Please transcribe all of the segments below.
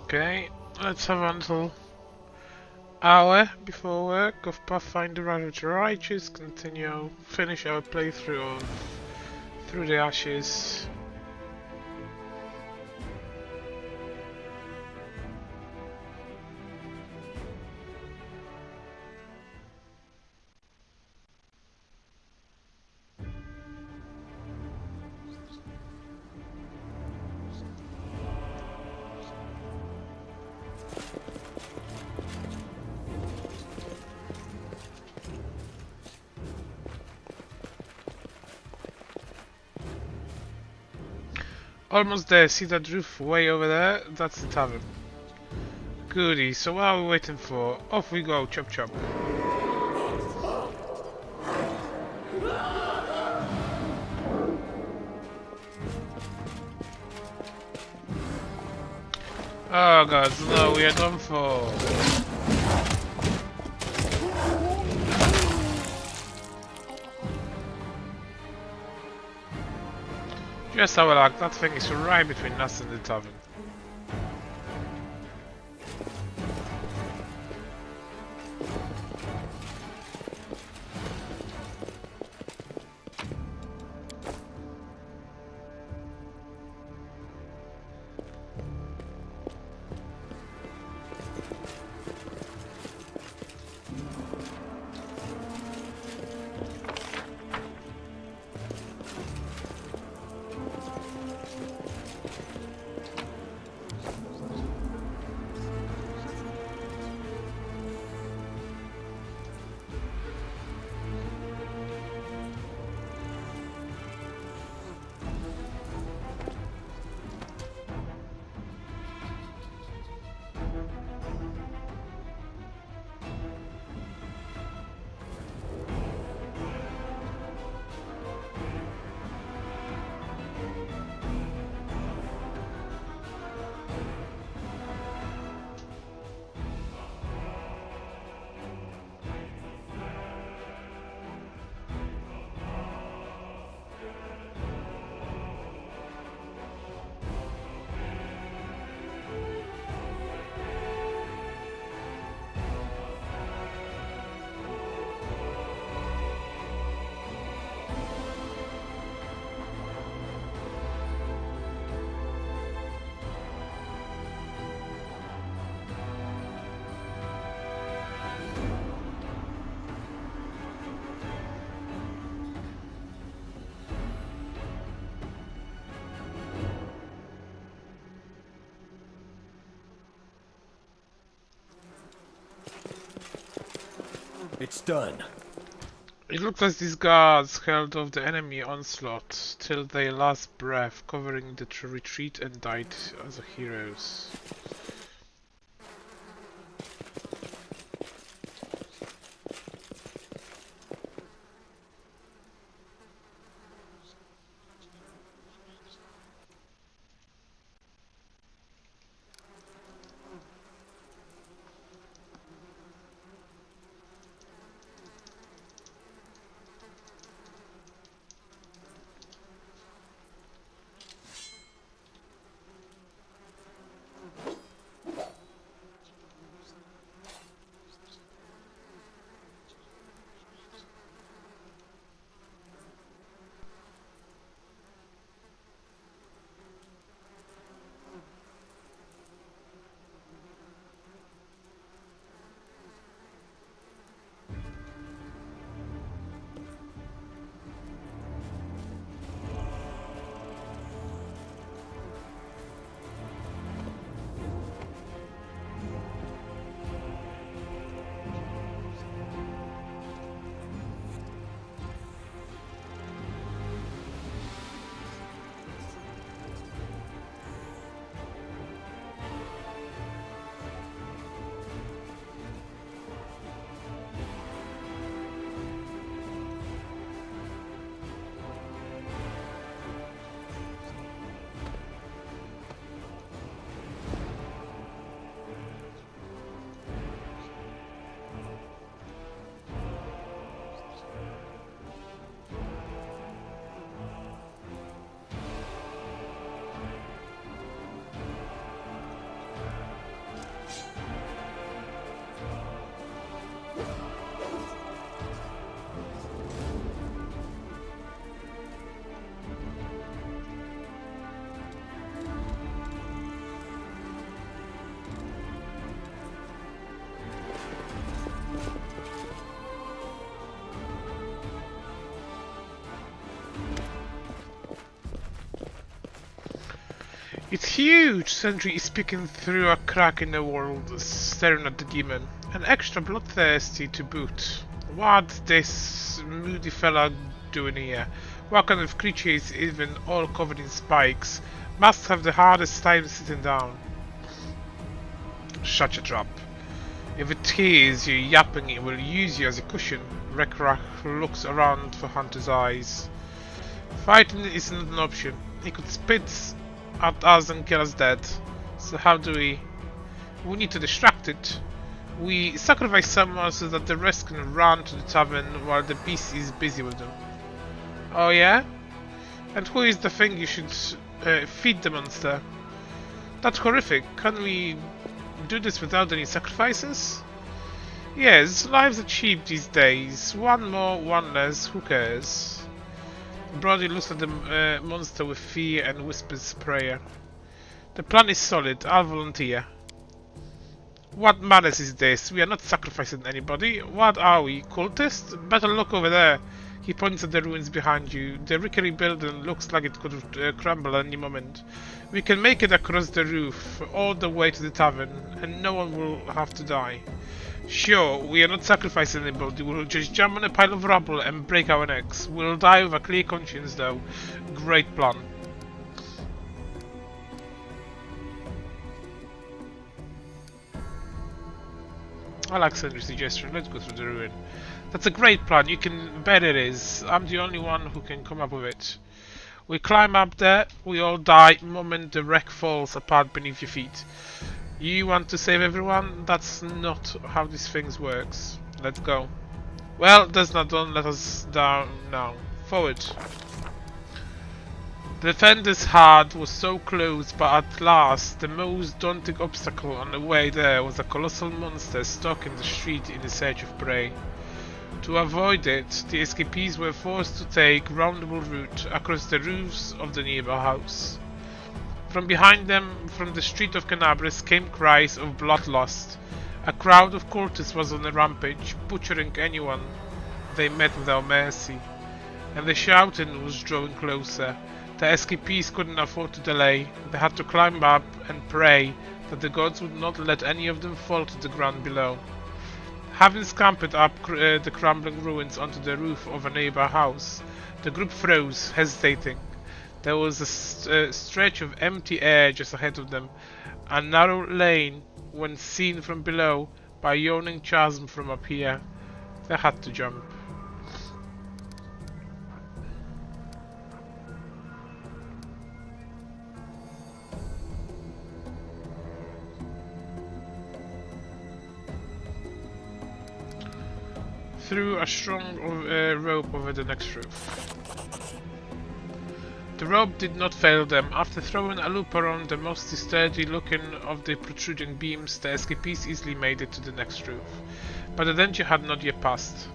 Okay, let's have until hour before work of Pathfinder Rise of the Righteous. Finish our playthrough of Through the Ashes. Almost there, see that roof way over there? That's the tavern. Goody, so what are we waiting for? Off we go, chop chop. Oh god, no, we are done for. Just have a look, that thing is right between us and the tavern. It's done. It looks like these guards held off the enemy onslaught till their last breath, covering the retreat and died as heroes. It's huge! Sentry is peeking through a crack in the wall, staring at the demon. And extra bloodthirsty to boot. What this moody fella doing here? What kind of creature is even all covered in spikes? Must have the hardest time sitting down. Shut your trap. If it hears you yapping, it will use you as a cushion. Rekrak looks around for Hunter's eyes. Fighting is not an option. He could spit at us and kill us dead. So how do we? We need to distract it. We sacrifice someone so that the rest can run to the tavern while the beast is busy with them. Oh yeah? And who is the thing you should feed the monster? That's horrific. Can we do this without any sacrifices? Yes, lives are cheap these days. One more, one less, who cares? Brody looks at the monster with fear and whispers prayer. The plan is solid, I'll volunteer. What madness is this? We are not sacrificing anybody. What are we, cultists? Better look over there. He points at the ruins behind you. The rickety building looks like it could crumble any moment. We can make it across the roof, all the way to the tavern, and no one will have to die. Sure, we are not sacrificing anybody. We'll just jump on a pile of rubble and break our necks. We'll die with a clear conscience, though. Great plan. I like Sandry's suggestion. Let's go through the ruin. That's a great plan. You can bet it is. I'm the only one who can come up with it. We climb up there. We all die the moment the wreck falls apart beneath your feet. You want to save everyone? That's not how these things works. Let's go. Well, that's not done. Let us down now. Forward. The defender's heart was so close, but at last, the most daunting obstacle on the way there was a colossal monster stalking the street in the search of prey. To avoid it, the escapees were forced to take roundabout route across the roofs of the nearby house. From behind them, from the street of Canabris, came cries of bloodlust. A crowd of cultists was on a rampage, butchering anyone they met without mercy. And the shouting was drawing closer. The escapees couldn't afford to delay. They had to climb up and pray that the gods would not let any of them fall to the ground below. Having scampered up the crumbling ruins onto the roof of a neighbor house, the group froze, hesitating. There was a stretch of empty air just ahead of them, a narrow lane when seen from below by a yawning chasm from up here. They had to jump. Threw a strong rope over the next roof. The rope did not fail them. After throwing a loop around the most sturdy looking of the protruding beams, the escapees easily made it to the next roof. But the danger had not yet passed.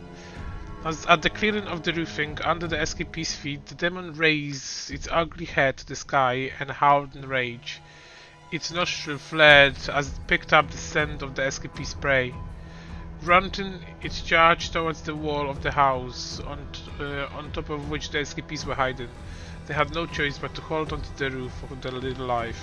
As at the clearing of the roofing, under the escapees' feet, the demon raised its ugly head to the sky and howled in rage. Its nostril flared as it picked up the scent of the escapees' prey. Grunting, it charged towards the wall of the house, on top of which the escapees were hiding. They had no choice but to hold onto the roof of their little life.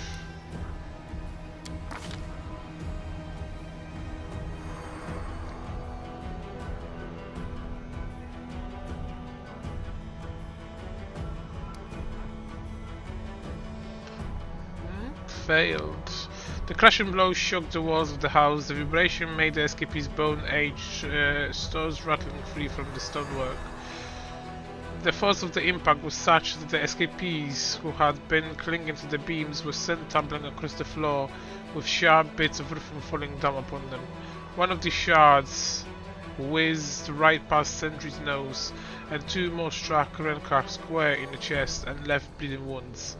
Failed. The crashing blow shook the walls of the house. The vibration made the escapees' bone-aged stores rattling free from the stonework. The force of the impact was such that the escapees, who had been clinging to the beams, were sent tumbling across the floor, with sharp bits of roofing falling down upon them. One of the shards whizzed right past Sentry's nose, and two more struck Renka square in the chest and left bleeding wounds.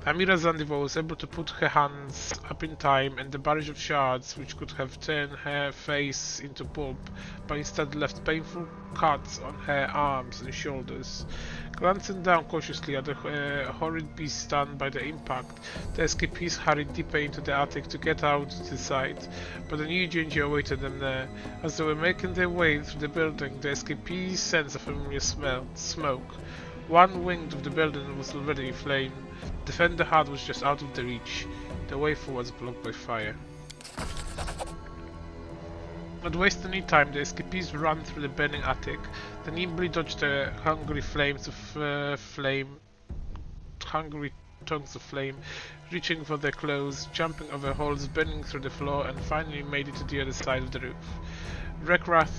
Amira Zandivo was able to put her hands up in time, and the barrage of shards, which could have turned her face into pulp, but instead left painful cuts on her arms and shoulders. Glancing down cautiously at the horrid beast stunned by the impact, the escapees hurried deeper into the attic to get out to the side, but a new danger awaited them there. As they were making their way through the building, the escapees sensed a familiar smoke. One wing of the building was already aflame. Defender hut was just out of the reach. The way forward was blocked by fire. Not wasting any time, the escapees ran through the burning attic, then nimbly dodged the hungry tongues of flame, reaching for their clothes, jumping over holes, burning through the floor, and finally made it to the other side of the roof. Rekrath,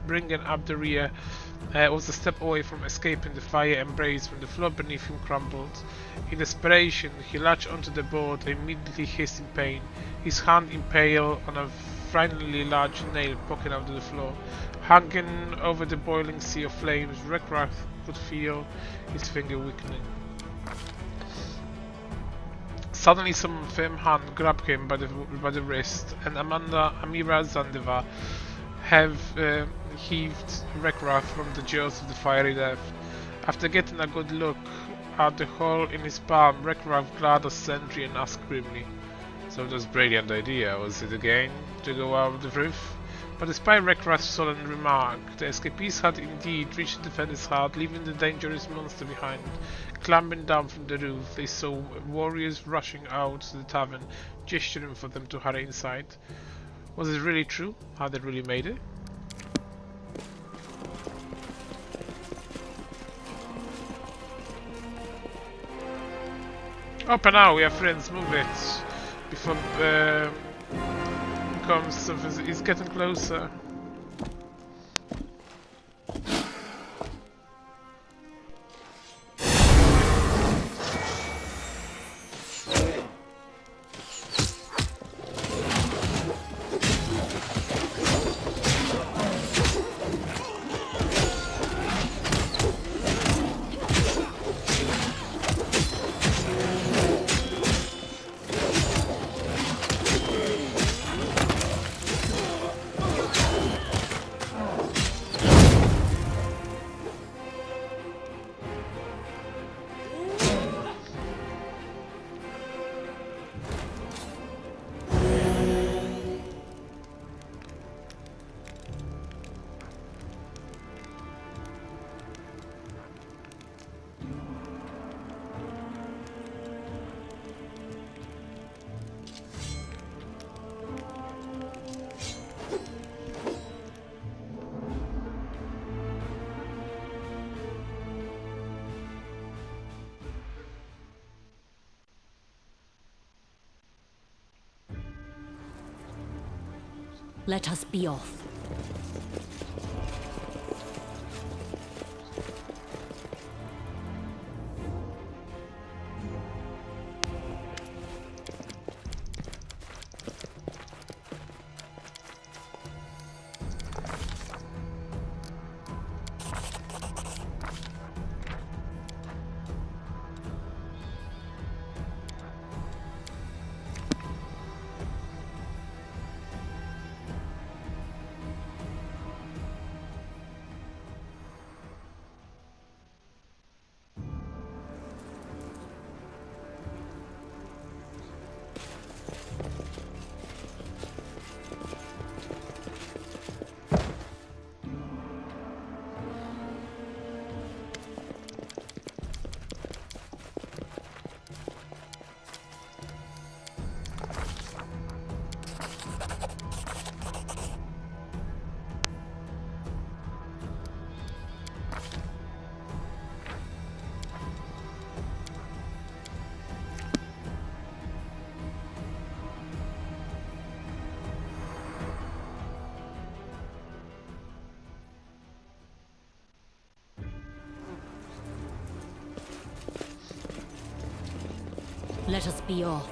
bringing up the rear, was a step away from escaping the fire embrace when the floor beneath him crumbled. In desperation, he latched onto the board and immediately hissed in pain, his hand impaled on a frighteningly large nail poking out of the floor. Hanging over the boiling sea of flames, Rekrath could feel his finger weakening. Suddenly some firm hand grabbed him by the wrist, and Amira Zandeva heaved Rekrath from the jaws of the fiery death. After getting a good look at the hole in his palm, Rekrath glared at Sentry and asked grimly, "So that's a brilliant idea, was it again, to go out of the roof?" But despite Rekrath's solemn remark, the escapees had indeed reached the defender's hut, leaving the dangerous monster behind. Clambering down from the roof, they saw warriors rushing out to the tavern, gesturing for them to hurry inside. Was it really true? Had they really made it? Open now, we are friends, move it! Before comes, it's getting closer. Let us be off. Let us be off.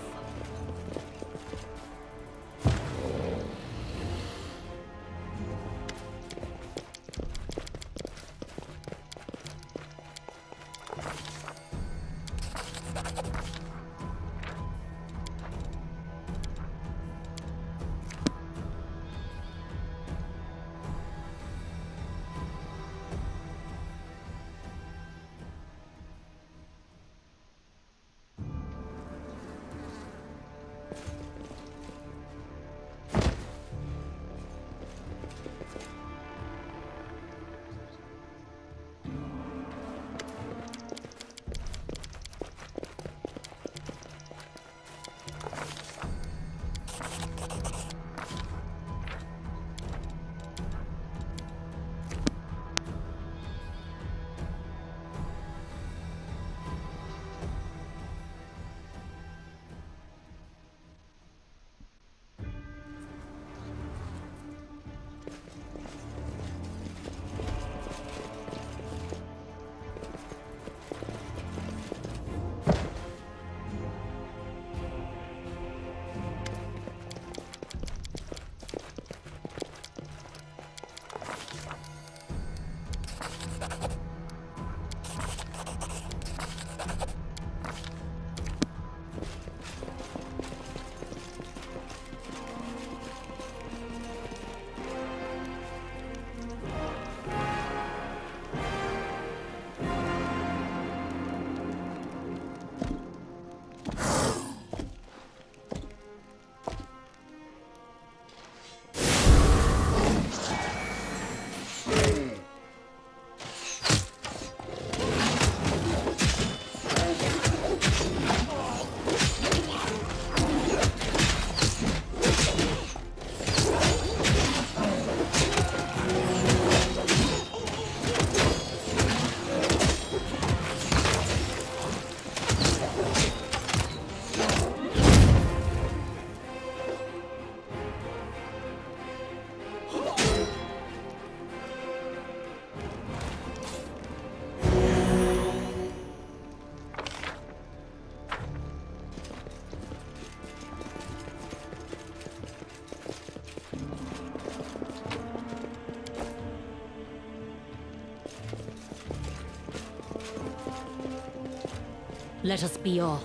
Let us be off.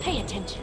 Pay attention.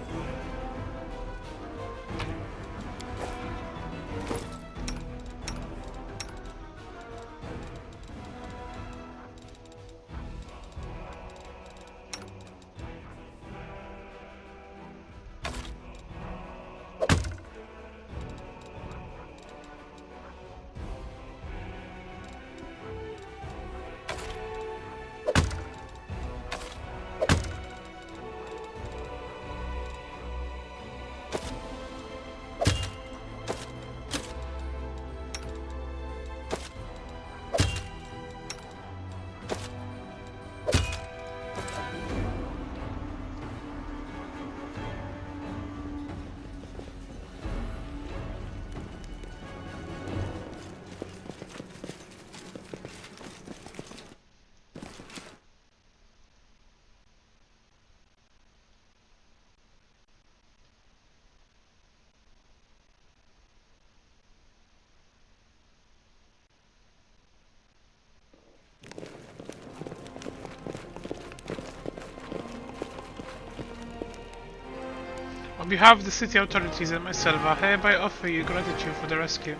On behalf of the city authorities and myself, I hereby offer you gratitude for the rescue.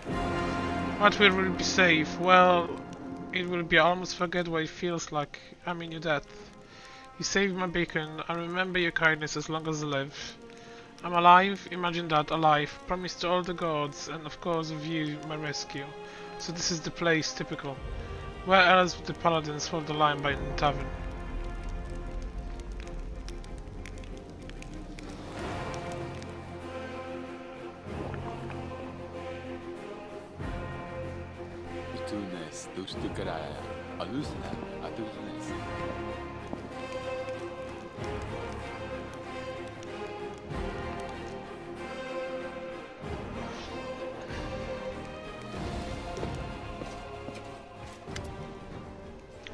What will be safe? Well, it will be almost forget what it feels like. I mean your death. You saved my beacon. I remember your kindness as long as I live. I'm alive, imagine that, alive. Promised to all the gods, and of course of you, my rescue. So this is the place, typical. Where else would the paladins hold the line by the tavern?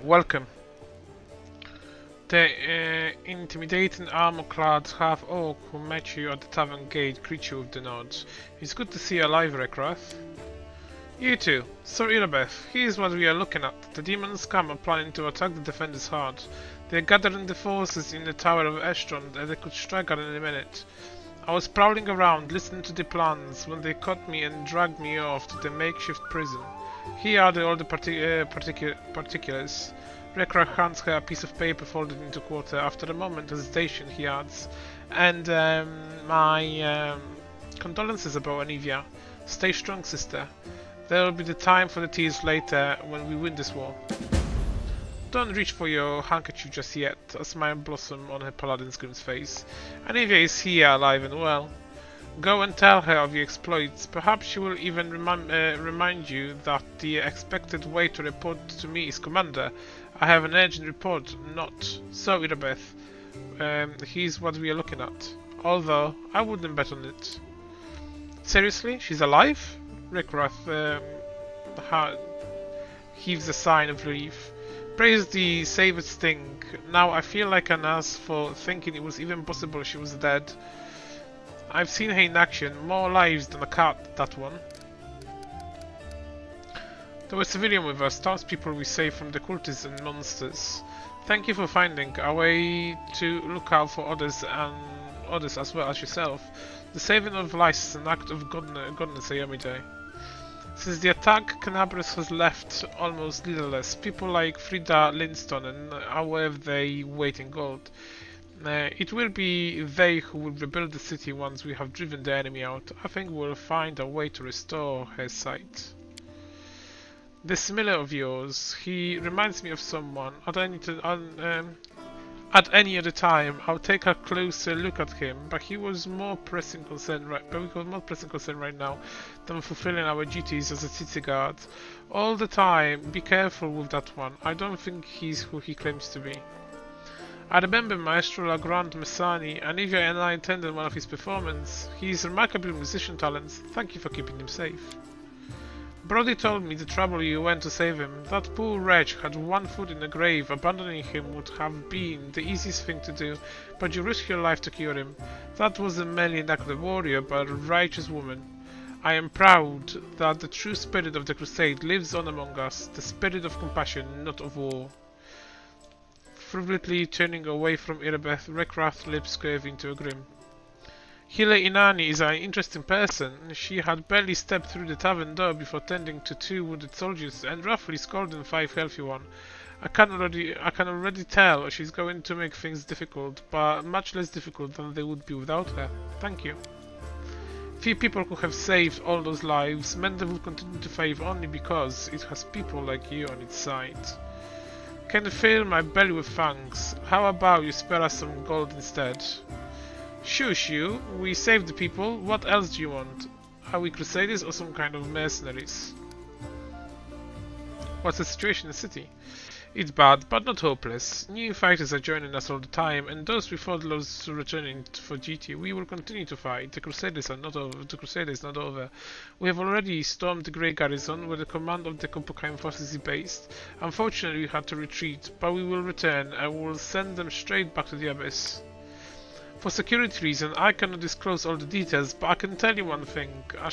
Welcome. The intimidating armor-clad half-orc who met you at the tavern gate greets you with the nod. It's good to see you alive, Rekrath. You too. Sir Irabeth, here's what we are looking at. The demon scum are planning to attack the defenders hard. They are gathering the forces in the Tower of Estron and they could strike at any minute. I was prowling around, listening to the plans, when they caught me and dragged me off to the makeshift prison. Here are all the particulars. Rekrach hands her a piece of paper folded into quarter. After a moment of hesitation, he adds, and my condolences about Anivia. Stay strong, sister. There will be the time for the tears later when we win this war. Don't reach for your handkerchief just yet. A smile blossomed on her paladin scream's face. Anivia is here, alive and well. Go and tell her of your exploits. Perhaps she will even remind you that the expected way to report to me is Commander. I have an urgent report, not so, Irabeth. Here's what we are looking at. Although, I wouldn't bet on it. Seriously? She's alive? Rekrath heaves a sign of relief. Praise the saved sting. Now I feel like an ass for thinking it was even possible she was dead. I've seen her in action. More lives than a cat, that one. There were civilians with us, townspeople we saved from the cultists and monsters. Thank you for finding a way to look out for others and others as well as yourself. The saving of lives is an act of godness, Ayamide. Since the attack, Canabras has left almost leaderless. People like Frida Linston and however they wait in gold. It will be they who will rebuild the city once we have driven the enemy out. I think we'll find a way to restore her sight. This Miller of yours, he reminds me of someone. At any other time, I'll take a closer look at him, but he was more pressing concern right now than fulfilling our duties as a city guard. All the time, be careful with that one. I don't think he's who he claims to be. I remember Maestro Lagrand Messani, and Evia and I attended one of his performances. He's remarkable musician talents. Thank you for keeping him safe. Brody told me the trouble you went to save him. That poor wretch had one foot in the grave. Abandoning him would have been the easiest thing to do, but you risked your life to cure him. That was a merely an act of warrior, but a righteous woman. I am proud that the true spirit of the crusade lives on among us, the spirit of compassion, not of war. Fervently turning away from Irabeth, Rekrath's lips curving to a grin. Hile Inani is an interesting person. She had barely stepped through the tavern door before tending to 2 wounded soldiers and roughly scalding 5 healthy ones. I can already tell she's going to make things difficult, but much less difficult than they would be without her. Thank you. Few people could have saved all those lives. Mendel will continue to thrive only because it has people like you on its side. Can fill my belly with thanks. How about you spare us some gold instead? Shush you, we saved the people, what else do you want? Are we crusaders or some kind of mercenaries? What's the situation in the city? It's bad, but not hopeless. New fighters are joining us all the time, and those we fought lost returning for GT. We will continue to fight. The Crusaders are not over. The Crusade is not over. We have already stormed the Grey Garrison, where the command of the Compokine forces is based. Unfortunately, we had to retreat, but we will return, and we will send them straight back to the Abyss. For security reasons, I cannot disclose all the details, but I can tell you one thing. A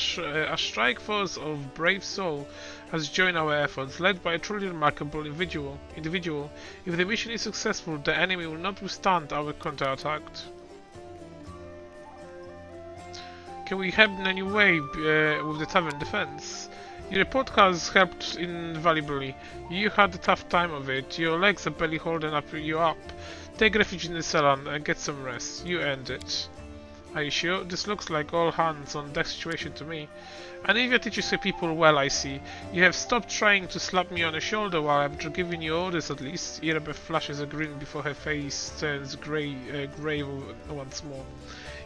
strike force of brave soul has joined our efforts, led by a truly remarkable individual. If the mission is successful, the enemy will not withstand our counterattack. Can we help in any way with the tavern defense? Your report has helped invaluably. You had a tough time of it. Your legs are barely holding you up. Take refuge in the salon and get some rest. You earned it. Are you sure? This looks like all hands on deck situation to me. Anivia teaches her people well, I see. You have stopped trying to slap me on the shoulder while I'm giving you orders at least. Irabeth flashes a grin before her face turns grave once more.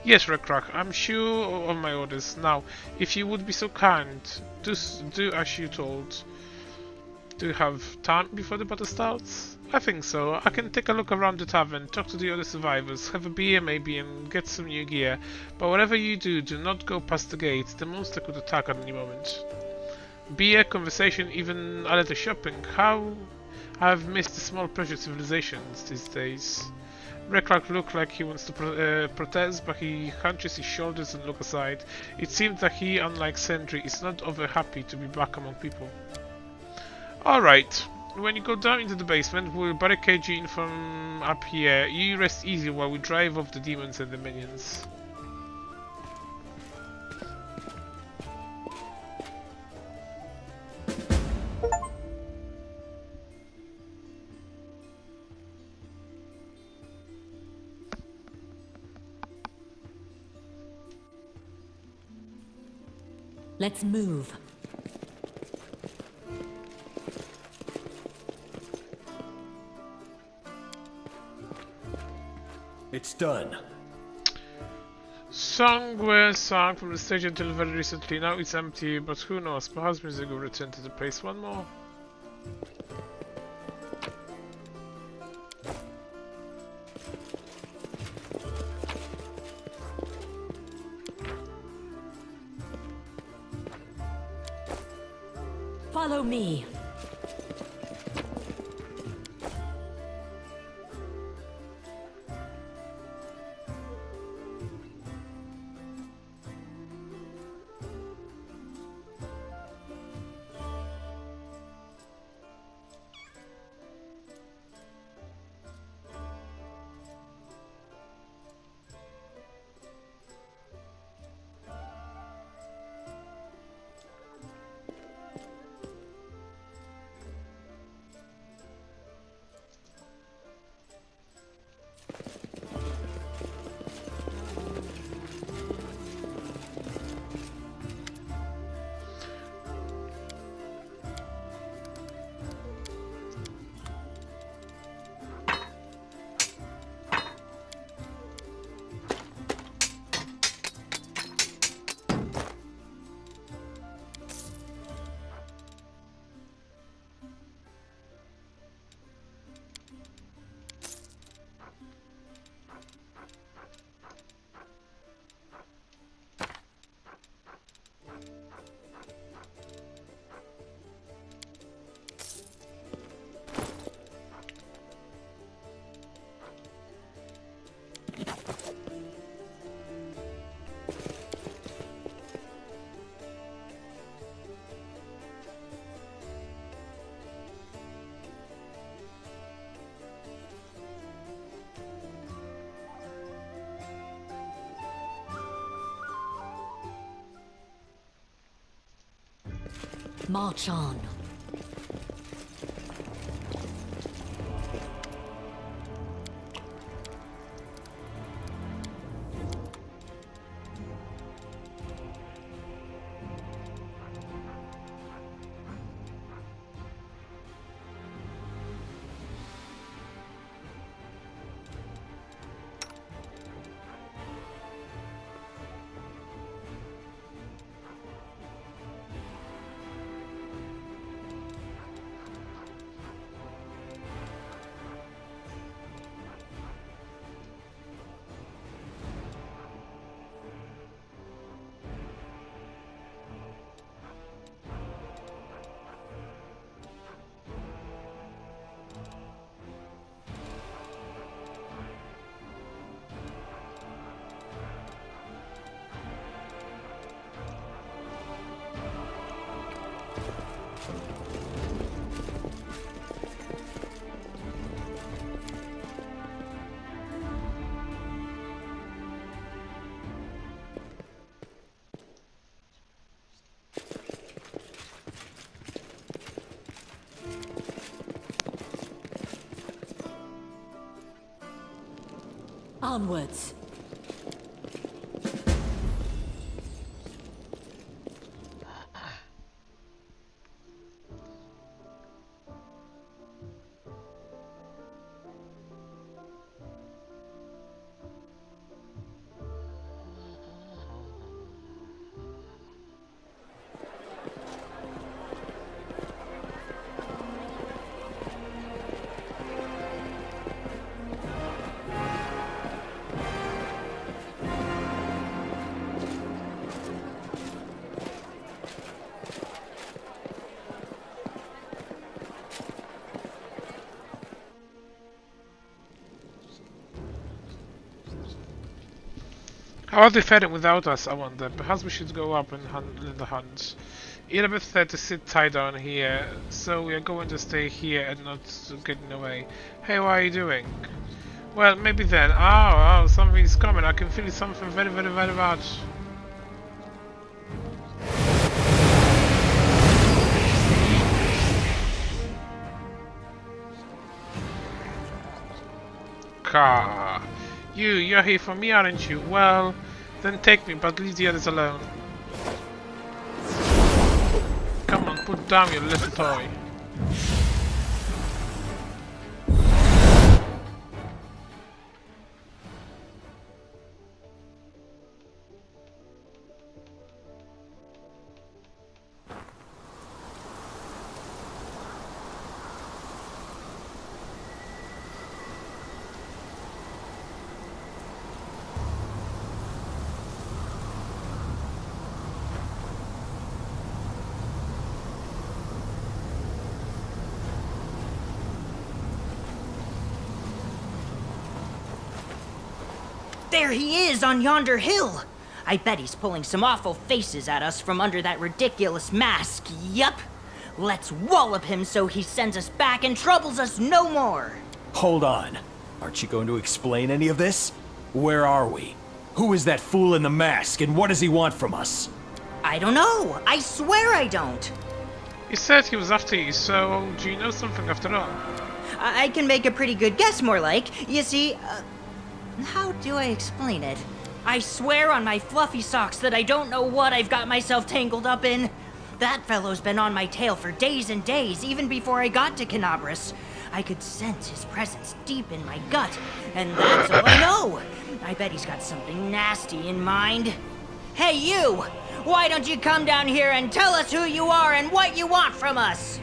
Yes, Rekrak, I'm sure of my orders. Now, if you would be so kind, do as you told. Do you have time before the battle starts? I think so. I can take a look around the tavern, talk to the other survivors, have a beer maybe and get some new gear. But whatever you do, do not go past the gate. The monster could attack at any moment. Beer, conversation, even a little shopping. How I've missed the small pleasure civilizations these days. Rekrak looked like he wants to protest, but he hunches his shoulders and looks aside. It seems that he, unlike Sentry, is not over happy to be back among people. Alright. When you go down into the basement, we'll barricade you in from up here. You rest easy while we drive off the demons and the minions. Let's move. It's done. Song were sung from the stage until very recently. Now it's empty, but who knows? Perhaps music will return to the place one more. Follow me. March on. Onwards. How are they faring without us, I wonder? Perhaps we should go up and hunt the hunt. Elizabeth said to sit tight down here, so we are going to stay here and not get in the way. Hey, what are you doing? Well, maybe then. Oh, something's coming. I can feel something very, very, very bad. Car. You're here for me, aren't you? Well, then take me, but leave the others alone. Come on, put down your little toy. There he is on yonder hill! I bet he's pulling some awful faces at us from under that ridiculous mask, yup! Let's wallop him so he sends us back and troubles us no more! Hold on. Aren't you going to explain any of this? Where are we? Who is that fool in the mask, and what does he want from us? I don't know! I swear I don't! He said he was after you, so do you know something after all? I can make a pretty good guess, more like. You see, how do I explain it? I swear on my fluffy socks that I don't know what I've got myself tangled up in. That fellow's been on my tail for days and days, even before I got to Canabras. I could sense his presence deep in my gut, and that's all I know. I bet he's got something nasty in mind. Hey, you! Why don't you come down here and tell us who you are and what you want from us?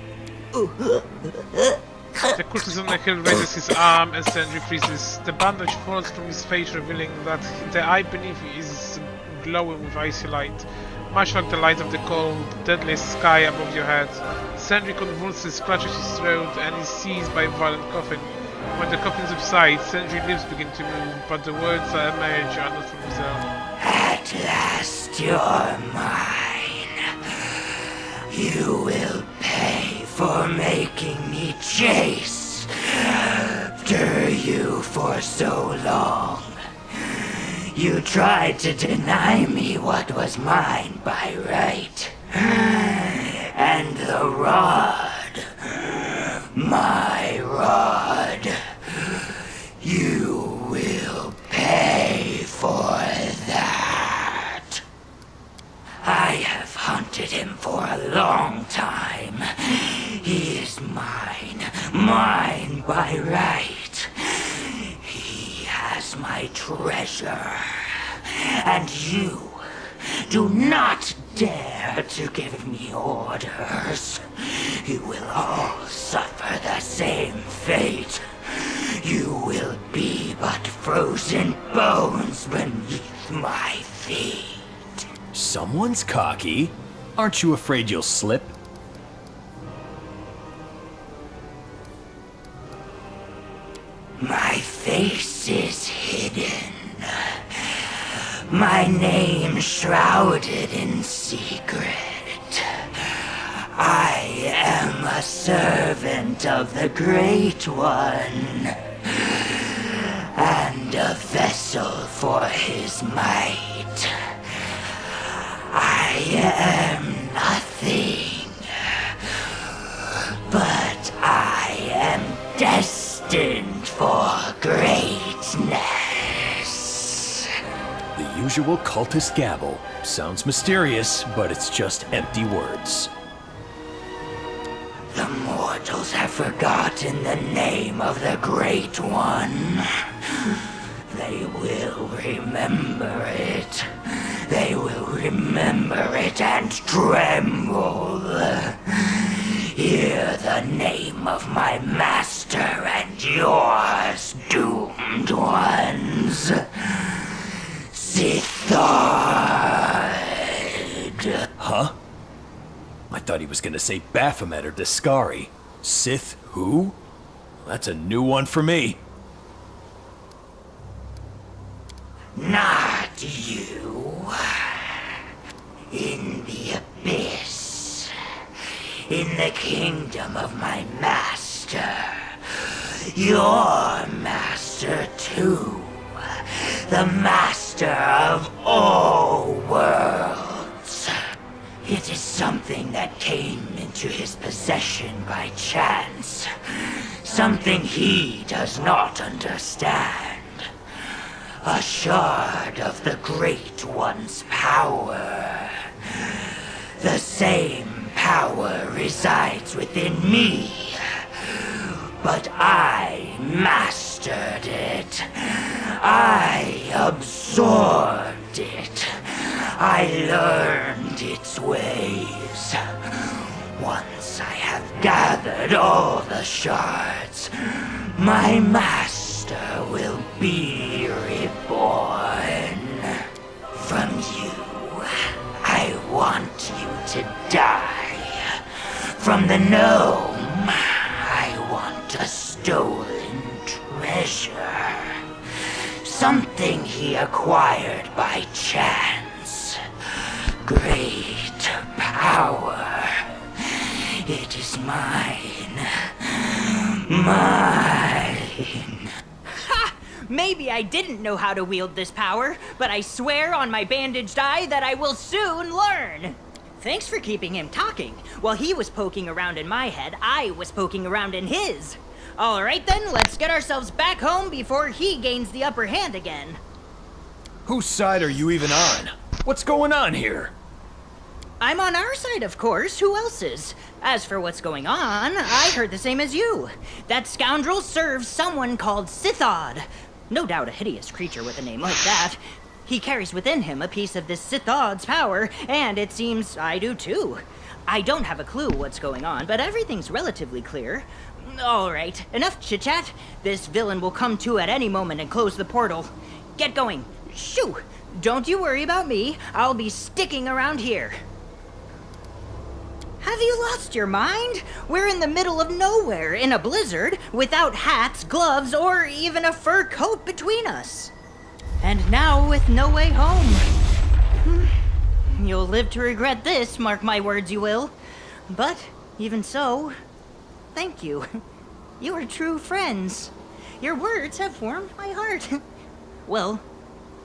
The cultist on the hill raises his arm and Sandry freezes. The bandage falls from his face, revealing that the eye beneath is glowing with icy light, much like the light of the cold, deadly sky above your head. Sandry convulses, clutches his throat, and is seized by a violent coughing. When the coughing subsides, Sandry's lips begin to move, but the words that emerge are not from his own. At last you're mine. You will pay for making me chase after you for so long. You tried to deny me what was mine by right. And the rod, my rod, you will pay for that. I have hunted him for a long time. He is mine, mine by right. He has my treasure. And you do not dare to give me orders. You will all suffer the same fate. You will be but frozen bones beneath my feet. Someone's cocky. Aren't you afraid you'll slip? My face is hidden. My name shrouded in secret. I am a servant of the Great One, and a vessel for his might. I am nothing, but I am destined for greatness. The usual cultist gabble. Sounds mysterious, but it's just empty words. The mortals have forgotten the name of the Great One. They will remember it. They will remember it and tremble. Hear the name of my master and yours, doomed ones. Sithard. Huh? I thought he was gonna say Baphomet or Discari. Sith who? That's a new one for me. Not you. In the abyss. In the kingdom of my master. Your master too. The master of all worlds. It is something that came into his possession by chance. Something he does not understand. A shard of the Great One's power. The same power resides within me. But I mastered it. I absorbed it. I learned its ways. Once I have gathered all the shards, my master will be reborn. From you, I want you to die. From the gnome, I want a stolen treasure. Something he acquired by chance. Great power. It is mine. Mine. Ha! Maybe I didn't know how to wield this power, but I swear on my bandaged eye that I will soon learn. Thanks for keeping him talking. While he was poking around in my head, I was poking around in his. All right then, let's get ourselves back home before he gains the upper hand again. Whose side are you even on? What's going on here? I'm on our side, of course. Who else's? As for what's going on, I heard the same as you. That scoundrel serves someone called Sithard. No doubt a hideous creature with a name like that. He carries within him a piece of this Sithard's power, and it seems I do too. I don't have a clue what's going on, but everything's relatively clear. All right, enough chit-chat. This villain will come to at any moment and close the portal. Get going. Shoo! Don't you worry about me. I'll be sticking around here. Have you lost your mind? We're in the middle of nowhere, in a blizzard, without hats, gloves, or even a fur coat between us. And now with no way home. You'll live to regret this, mark my words you will. But, even so, thank you. You are true friends. Your words have warmed my heart. Well,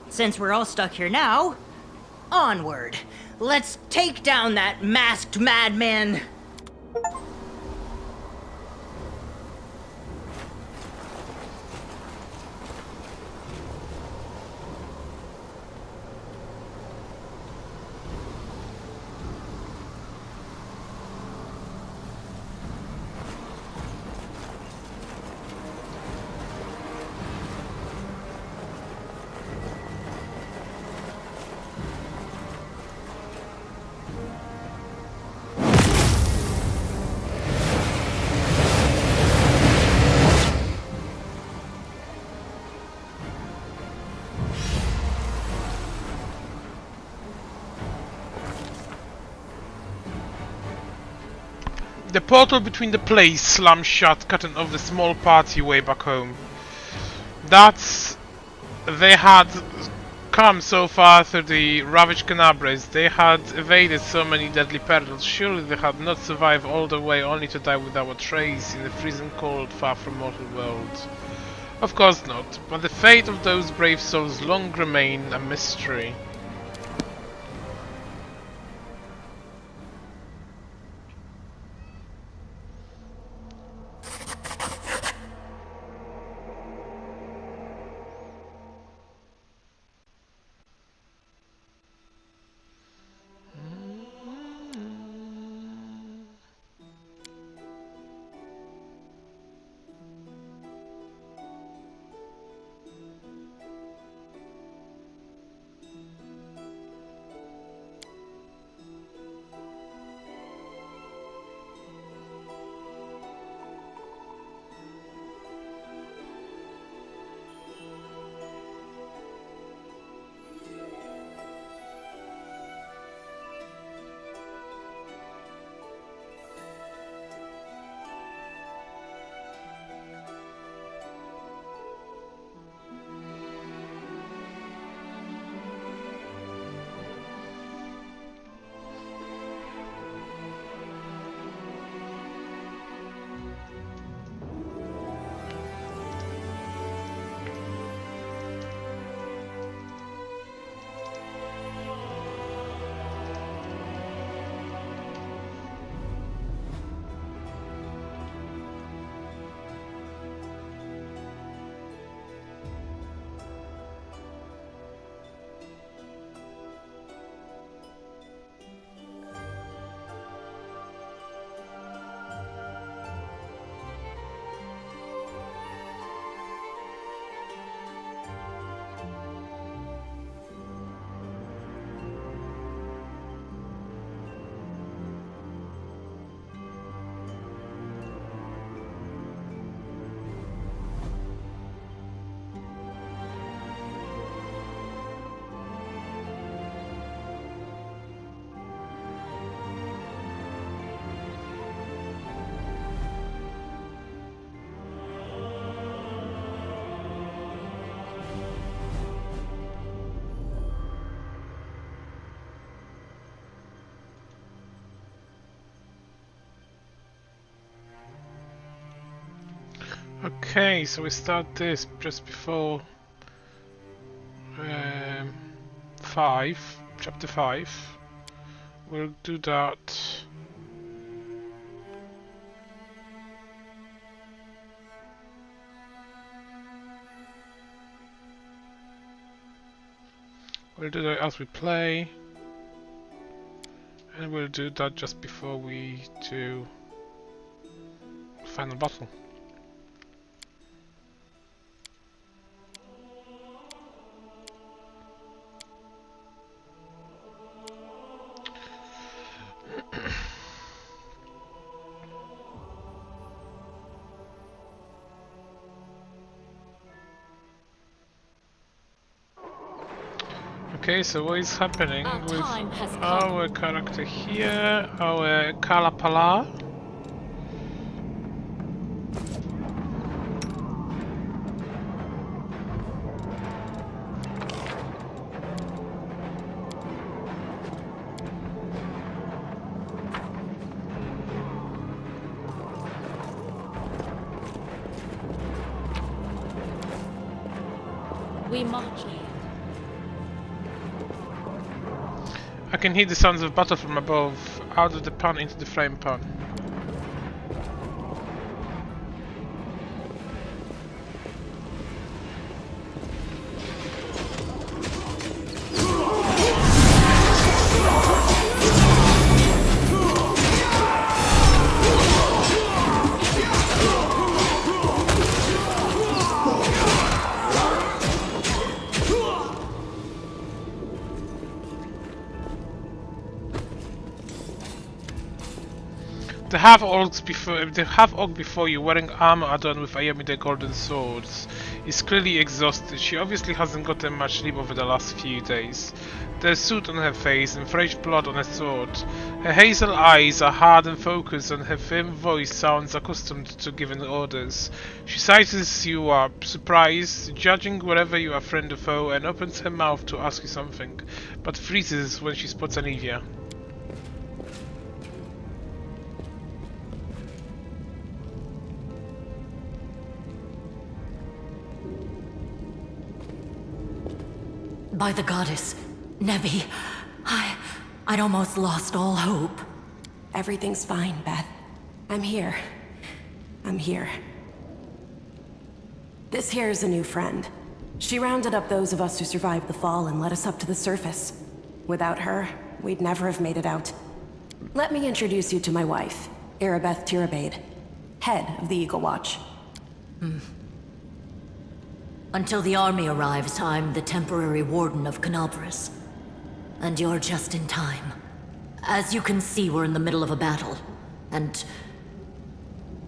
since we're all stuck here now, Onward. Let's take down that masked madman. The portal between the places slammed shut, cutting off the small party way back home. They had come so far through the ravaged Canabres, they had evaded so many deadly perils, surely they had not survived all the way only to die without a trace in the freezing cold far from mortal world. Of course not, but the fate of those brave souls long remain a mystery. Okay, so we start this just before 5, chapter 5. We'll do that. We'll do that as we play, and we'll do that just before we do final battle. Okay, so what is happening with our character here, our Kalapala? We march. I can hear the sounds of battle from above, out of the pan into the flame pan. The half-orc before you, wearing armor adorned with Ayomide golden swords, is clearly exhausted. She obviously hasn't gotten much sleep over the last few days. There's soot on her face and fresh blood on her sword. Her hazel eyes are hard and focused, and her firm voice sounds accustomed to giving orders. She sizes you up, surprised, judging whether you are friend or foe, and opens her mouth to ask you something, but freezes when she spots Anivia. By the goddess, Nevi, I'd almost lost all hope. Everything's fine, Beth. I'm here. I'm here. This here is a new friend. She rounded up those of us who survived the fall and led us up to the surface. Without her, we'd never have made it out. Let me introduce you to my wife, Arabeth Tirabade, head of the Eagle Watch. Until the army arrives, I'm the temporary warden of Canalbras. And you're just in time. As you can see, we're in the middle of a battle. And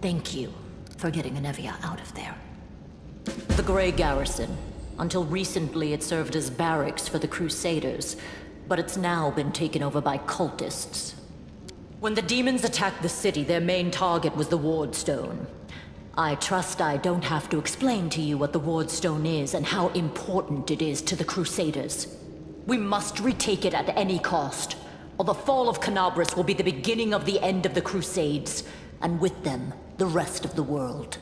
thank you for getting Anevia out of there. The Grey Garrison. Until recently, it served as barracks for the Crusaders, but it's now been taken over by cultists. When the demons attacked the city, their main target was the Ward Stone. I trust I don't have to explain to you what the Ward Stone is and how important it is to the Crusaders. We must retake it at any cost, or the fall of Canabras will be the beginning of the end of the Crusades, and with them, the rest of the world.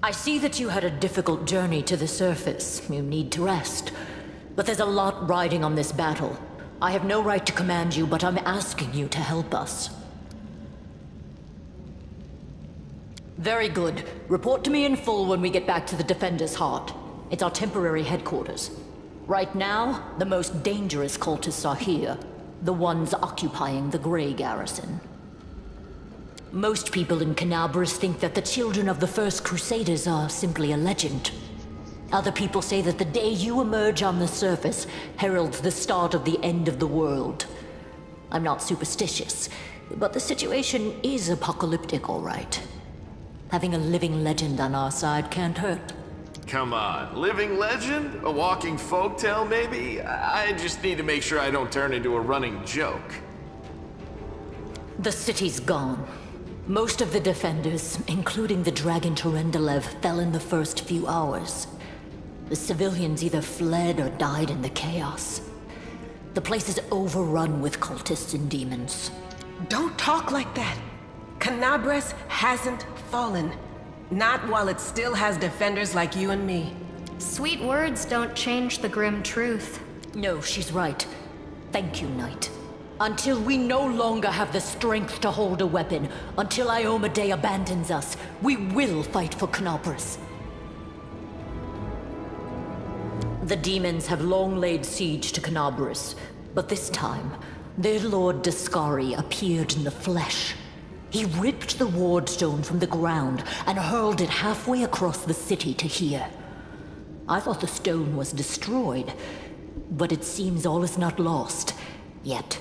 I see that you had a difficult journey to the surface. You need to rest. But there's a lot riding on this battle. I have no right to command you, but I'm asking you to help us. Very good. Report to me in full when we get back to the Defender's Heart. It's our temporary headquarters. Right now, the most dangerous cultists are here. The ones occupying the Grey Garrison. Most people in Canalbras think that the children of the First Crusaders are simply a legend. Other people say that the day you emerge on the surface heralds the start of the end of the world. I'm not superstitious, but the situation is apocalyptic, all right. Having a living legend on our side can't hurt. Come on, living legend? A walking folktale, maybe? I just need to make sure I don't turn into a running joke. The city's gone. Most of the defenders, including the Dragon Terendelev, fell in the first few hours. The civilians either fled or died in the chaos. The place is overrun with cultists and demons. Don't talk like that. Canabras hasn't fallen. Not while it still has defenders like you and me. Sweet words don't change the grim truth. No, she's right. Thank you, Knight. Until we no longer have the strength to hold a weapon, until Iomedae abandons us, we will fight for Canalbras. The demons have long laid siege to Canalbras, but this time, their Lord Dascari appeared in the flesh. He ripped the Ward Stone from the ground and hurled it halfway across the city to here. I thought the stone was destroyed, but it seems all is not lost, yet.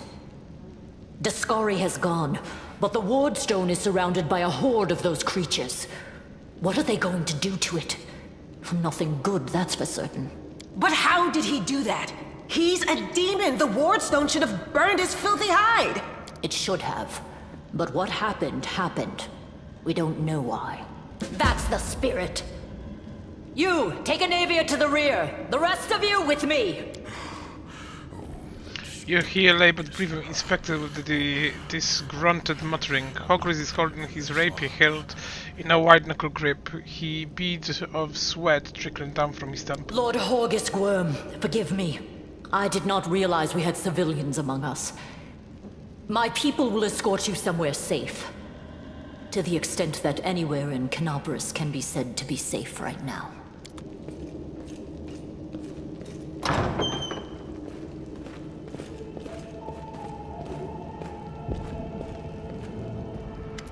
Dascari has gone, but the Ward Stone is surrounded by a horde of those creatures. What are they going to do to it? Nothing good, that's for certain. But how did he do that? He's a demon! The Ward Stone should have burned his filthy hide! It should have. But what happened, happened. We don't know why. That's the spirit! You, take Anavia to the rear! The rest of you with me! You hear labored breathing inspected with the disgruntled muttering. Hogris is holding his rapier held in a wide-knuckle grip. He beads of sweat trickling down from his temple. Lord Horgus Worm, forgive me. I did not realize we had civilians among us. My people will escort you somewhere safe. To the extent that anywhere in Canobras can be said to be safe right now.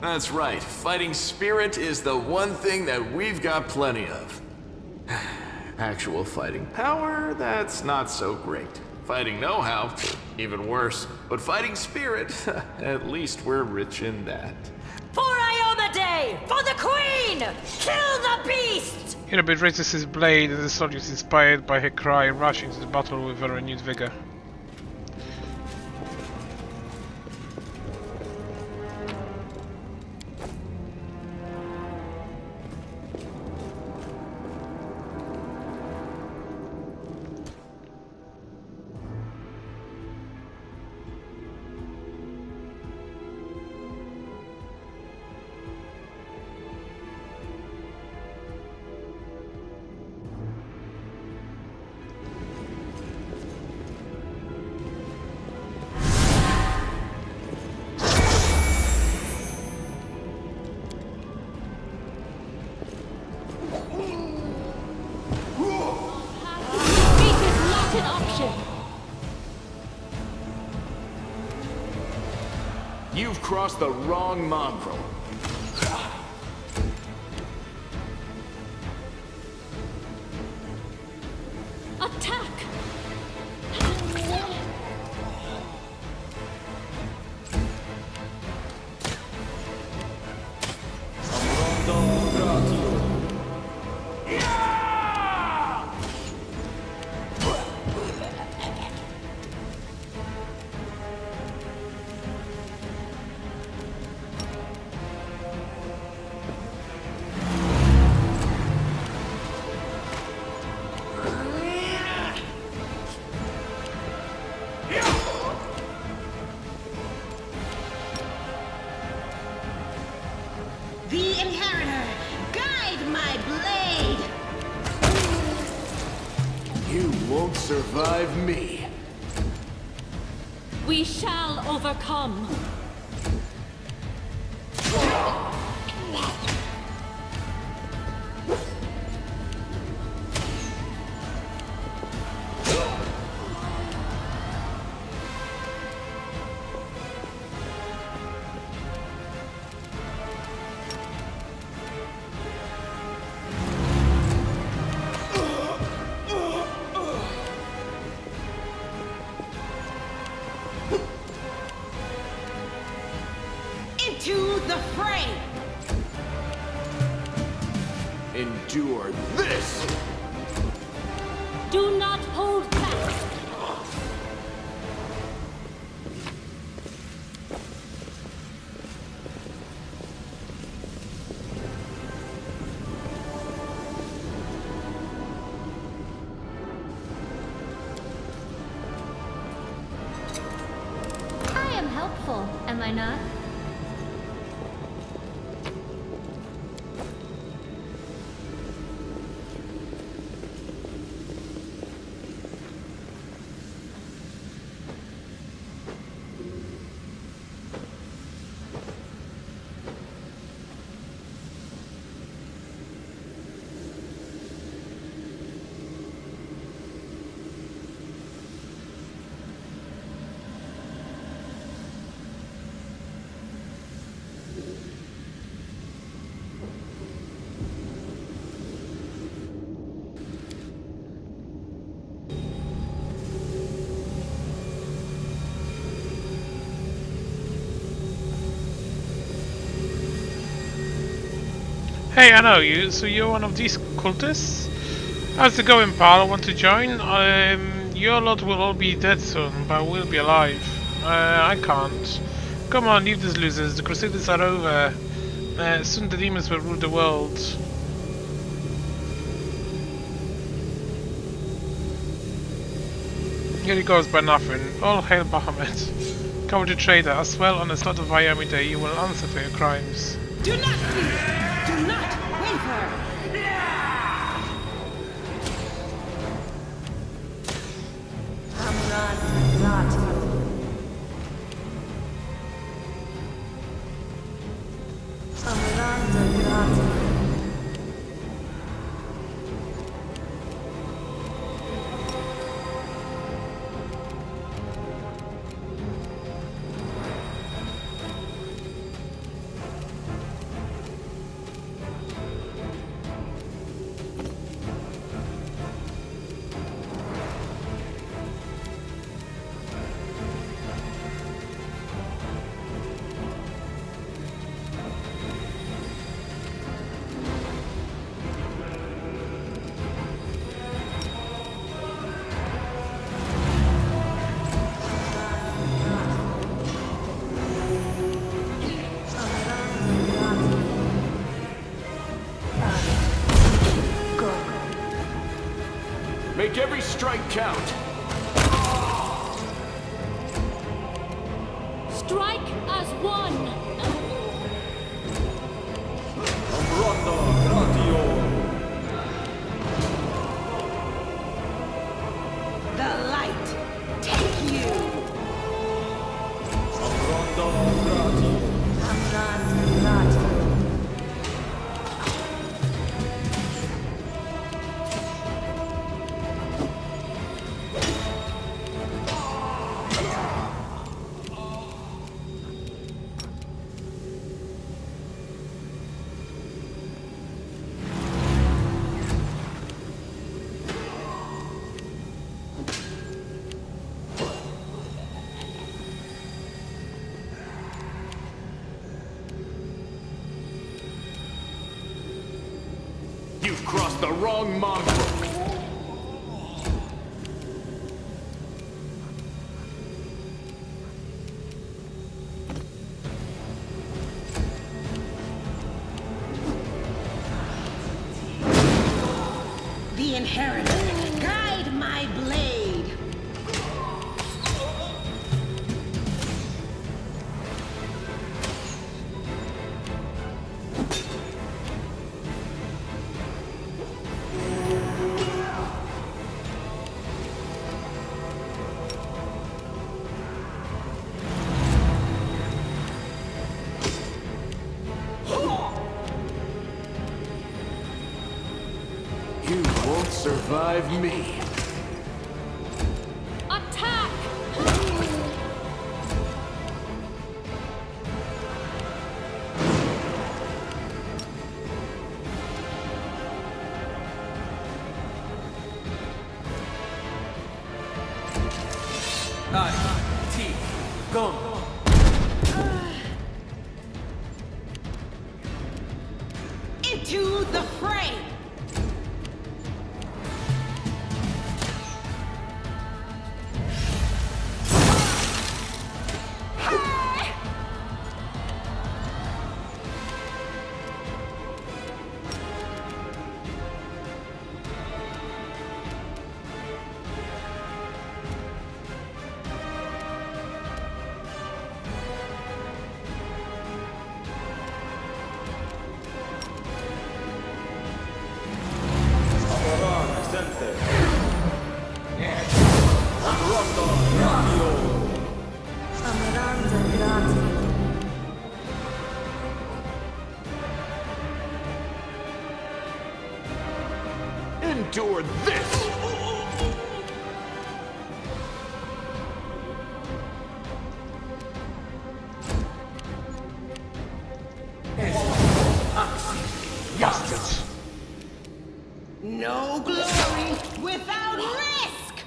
That's right. Fighting spirit is the one thing that we've got plenty of. Actual fighting power, that's not so great. Fighting know-how, even worse. But fighting spirit, at least we're rich in that. For Ioma Day! For the Queen! Kill the beast! Irabit raises his blade, and the soldiers, inspired by her cry, rush into the battle with a renewed vigor. You've crossed the wrong mongrel. Attack! The Inheritor, guide my blade! You won't survive me. We shall overcome. Into the fray! Endure this! Do not hold back. I am helpful, am I not? Hey, I know you, so you're one of these cultists? How's it going, pal? Want to join? Your lot will all be dead soon, but we'll be alive. I can't. Come on, leave these losers. The Crusaders are over. Soon the demons will rule the world. Here he goes by nothing. All hail Bahamut. Come to trader, as well on the start of Ioma Day you will answer for your crimes. Do not cease! Do not waver! Make every strike count. Strike as one. The light take you. You've crossed the wrong mongrel. The inheritor, guide my blade. You won't survive me. Attack! Into the fray! Endure this! Bastards. No glory without risk!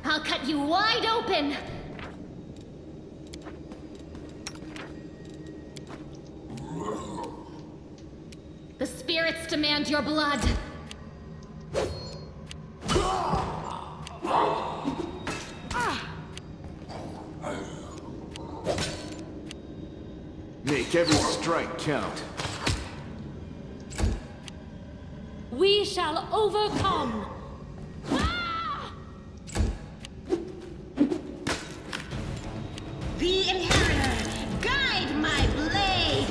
I'll cut you wide open! The spirits demand your blood. Make every strike count. We shall overcome! The Inheritor, guide my blade!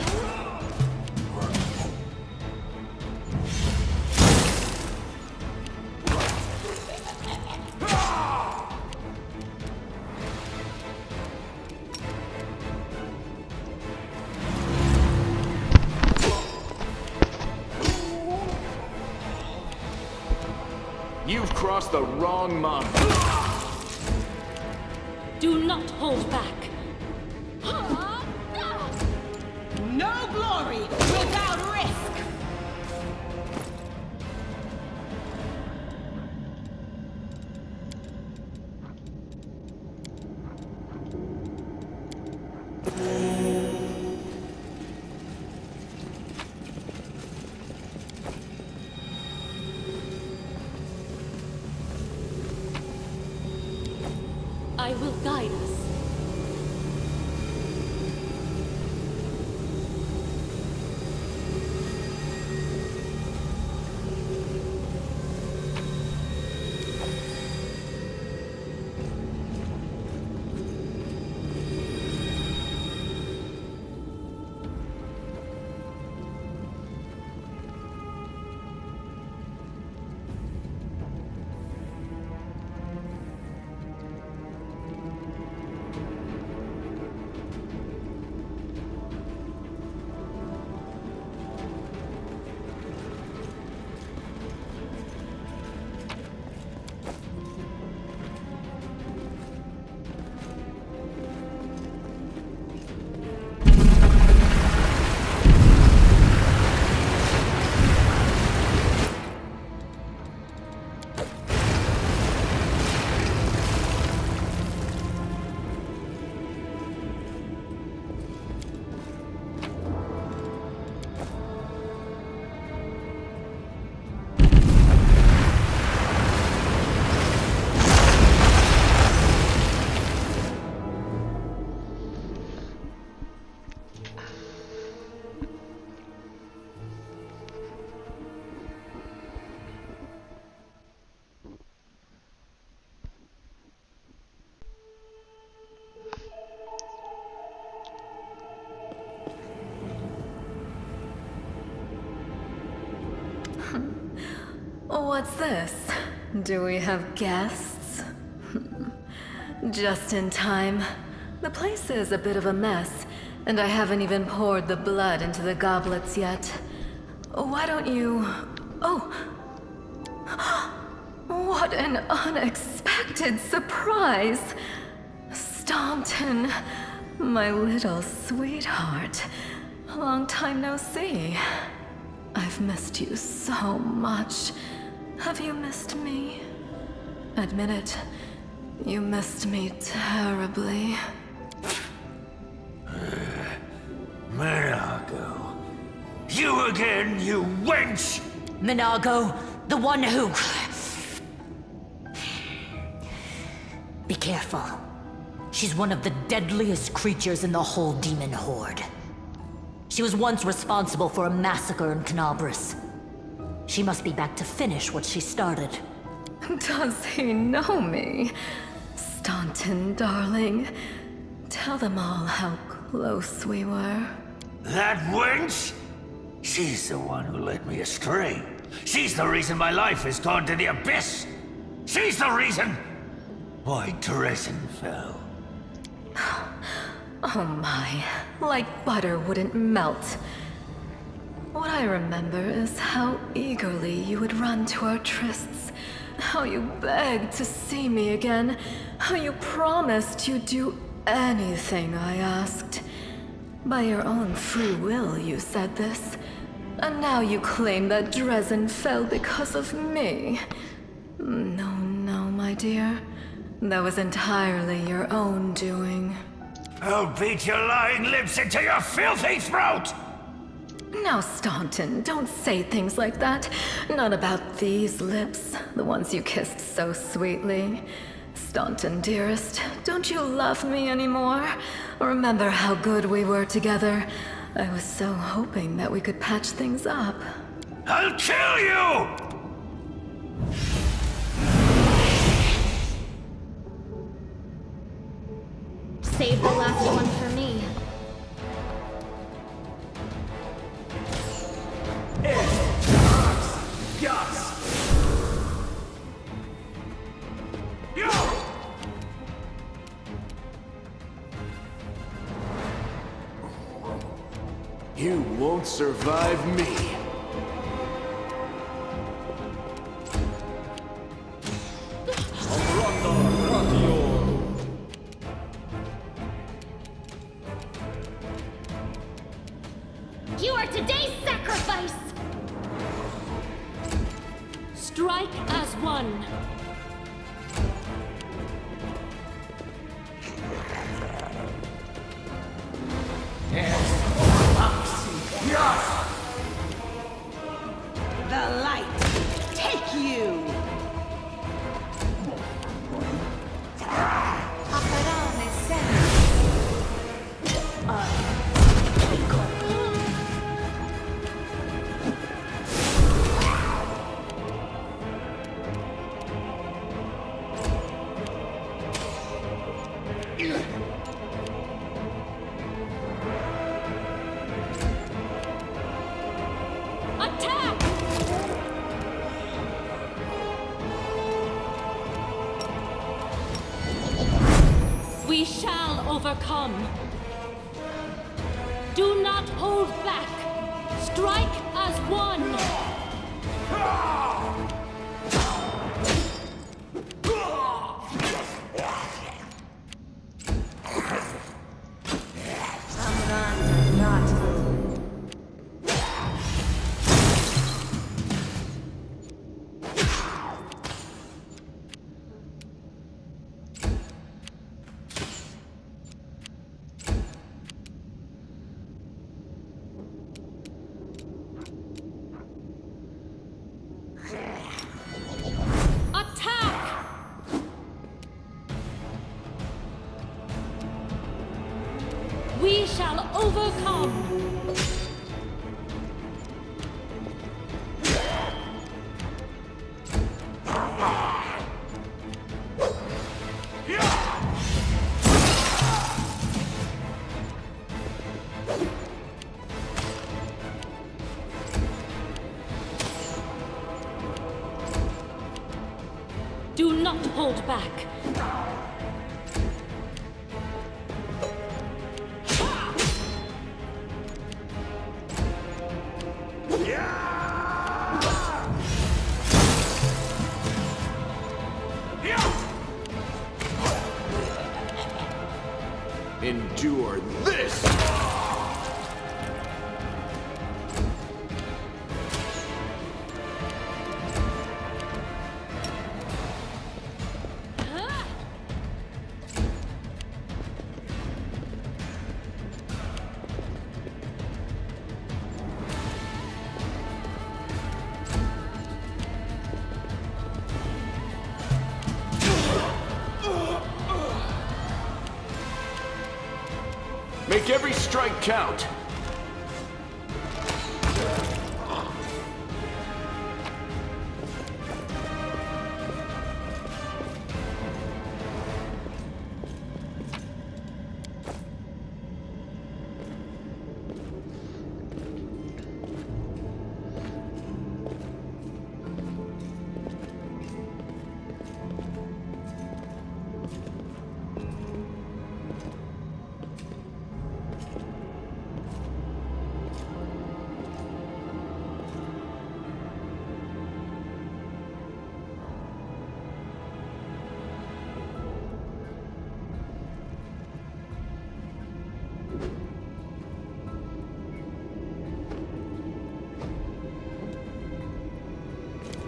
You've crossed the wrong mark. Do not hold back. No glory without risk! I will guide us. What's this? Do we have guests? Just in time. The place is a bit of a mess, and I haven't even poured the blood into the goblets yet. Why don't you... Oh! What an unexpected surprise! Staunton, my little sweetheart. Long time no see. I've missed you so much. Have you missed me? Admit it. You missed me terribly. Minago. You again, you wench! Minago, the one who... Be careful. She's one of the deadliest creatures in the whole demon horde. She was once responsible for a massacre in Canabras. She must be back to finish what she started. Does he know me? Staunton, darling. Tell them all how close we were. That wench? She's the one who led me astray. She's the reason my life has gone to the abyss. She's the reason why Dresden fell. Oh my, like butter wouldn't melt. What I remember is how eagerly you would run to our trysts, how you begged to see me again, how you promised you'd do anything I asked. By your own free will, you said this. And now you claim that Dresden fell because of me. No, no, my dear. That was entirely your own doing. I'll beat your lying lips into your filthy throat! Now, Staunton, don't say things like that. Not about these lips, the ones you kissed so sweetly. Staunton, dearest, don't you love me anymore? Remember how good we were together? I was so hoping that we could patch things up. I'll kill you! Save the last one for me. You won't survive me. You are today's sacrifice! Strike as one. The light, take you! Attack! We shall overcome. Do not hold back. Strike as one. Attack! We shall overcome. Do not hold back. Endure this! Make every strike count!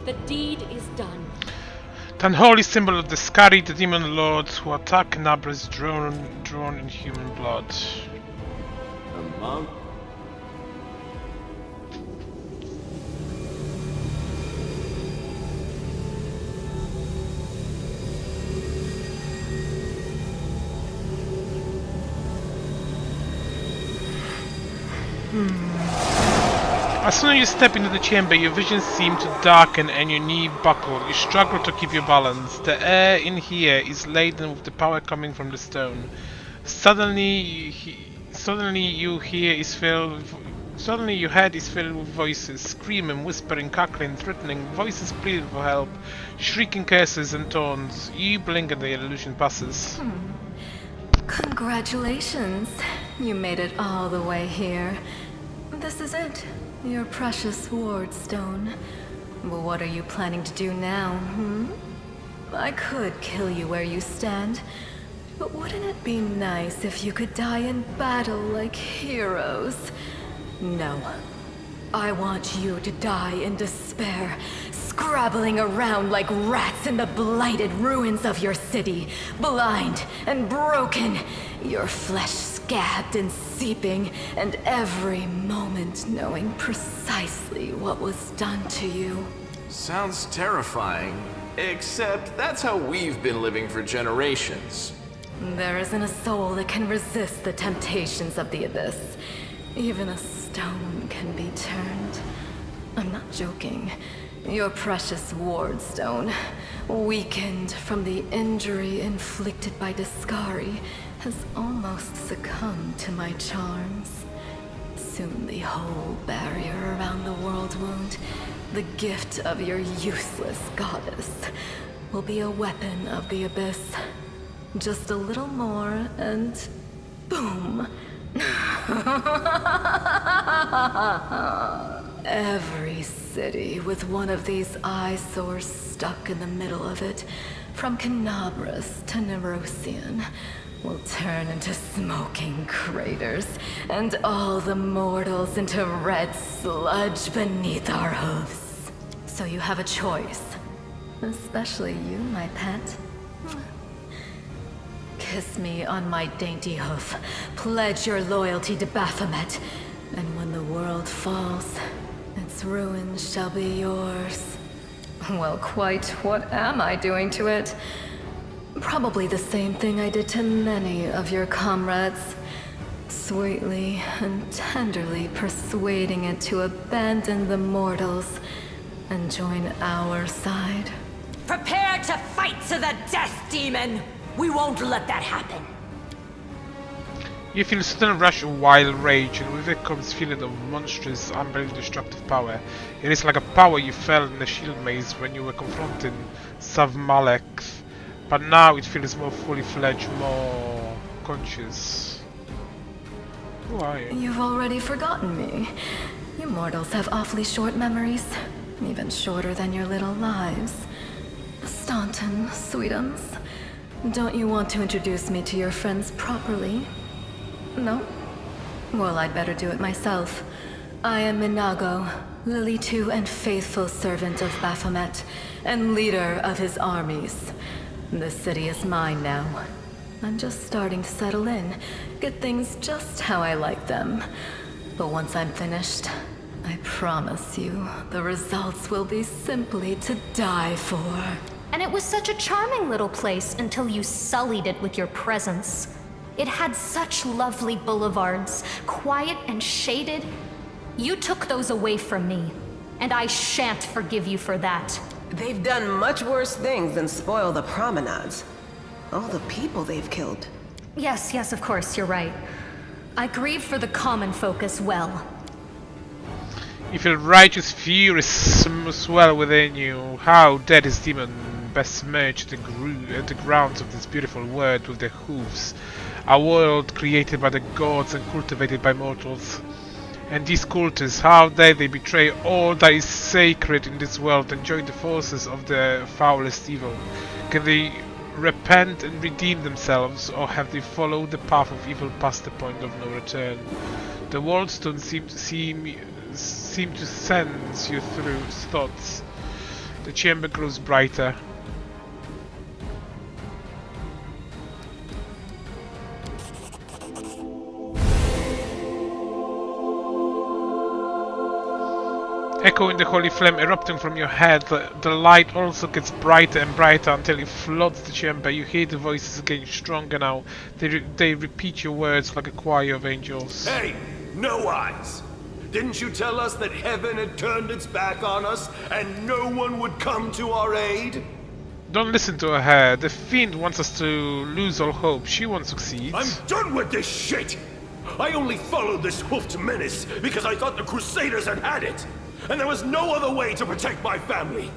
The deed is done. The unholy symbol of the Skari, the demon lords who attack Knabra's drawn in human blood. A monk? As soon as you step into the chamber, your vision seems to darken and your knee buckle. You struggle to keep your balance. The air in here is laden with the power coming from the stone. Suddenly your head is filled with voices, screaming, whispering, cackling, threatening, voices pleading for help, shrieking curses and taunts. You blink and the illusion passes. Congratulations. You made it all the way here. This is it. Your precious ward stone. But what are you planning to do now, I could kill you where you stand, but wouldn't it be nice if you could die in battle like heroes? No. I want you to die in despair, scrabbling around like rats in the blighted ruins of your city, blind and broken, your flesh scabbed and seeping, and every moment knowing precisely what was done to you. Sounds terrifying. Except that's how we've been living for generations. There isn't a soul that can resist the temptations of the abyss. Even a stone can be turned. I'm not joking. Your precious ward stone, weakened from the injury inflicted by Discari, has almost succumbed to my charms. Soon the whole barrier around the world wound, the gift of your useless goddess, will be a weapon of the abyss. Just a little more and boom. Every city with one of these eyesores stuck in the middle of it, from Canabras to Nerosian, will turn into smoking craters, and all the mortals into red sludge beneath our hooves. So you have a choice. Especially you, my pet. Kiss me on my dainty hoof, pledge your loyalty to Baphomet, and when the world falls, its ruins shall be yours. Well, quite what am I doing to it? Probably the same thing I did to many of your comrades. Sweetly and tenderly persuading it to abandon the mortals and join our side. Prepare to fight to the death, demon! We won't let that happen. You feel a sudden rush of wild rage, and with it comes feeling of monstrous, unbelievable destructive power. It is like a power you felt in the shield maze when you were confronting Sav Malek, but now it feels more fully fledged, more conscious. Who are you? You've already forgotten me. You mortals have awfully short memories, even shorter than your little lives. Staunton, sweetums. Don't you want to introduce me to your friends properly? No? Well, I'd better do it myself. I am Minago, Lily II and faithful servant of Baphomet, and leader of his armies. This city is mine now. I'm just starting to settle in, get things just how I like them. But once I'm finished, I promise you, the results will be simply to die for. And it was such a charming little place until you sullied it with your presence. It had such lovely boulevards, quiet and shaded. You took those away from me, and I shan't forgive you for that. They've done much worse things than spoil the promenades. All the people they've killed. Yes, of course, you're right. I grieve for the common folk as well. You feel righteous fury swell within you. How dare this demon besmirch the grounds of this beautiful world with their hooves. A world created by the gods and cultivated by mortals. And these cultists, how dare they betray all that is sacred in this world and join the forces of the foulest evil? Can they repent and redeem themselves, or have they followed the path of evil past the point of no return? The Wardstone seem to sense you through thoughts. The chamber grows brighter. Echoing the holy flame erupting from your head, the light also gets brighter and brighter until it floods the chamber. You hear the voices getting stronger now. They repeat your words like a choir of angels. Hey, No Eyes! Didn't you tell us that heaven had turned its back on us and no one would come to our aid? Don't listen to her. The fiend wants us to lose all hope. She won't succeed. I'm done with this shit! I only followed this hoofed menace because I thought the Crusaders had it, and there was no other way to protect my family.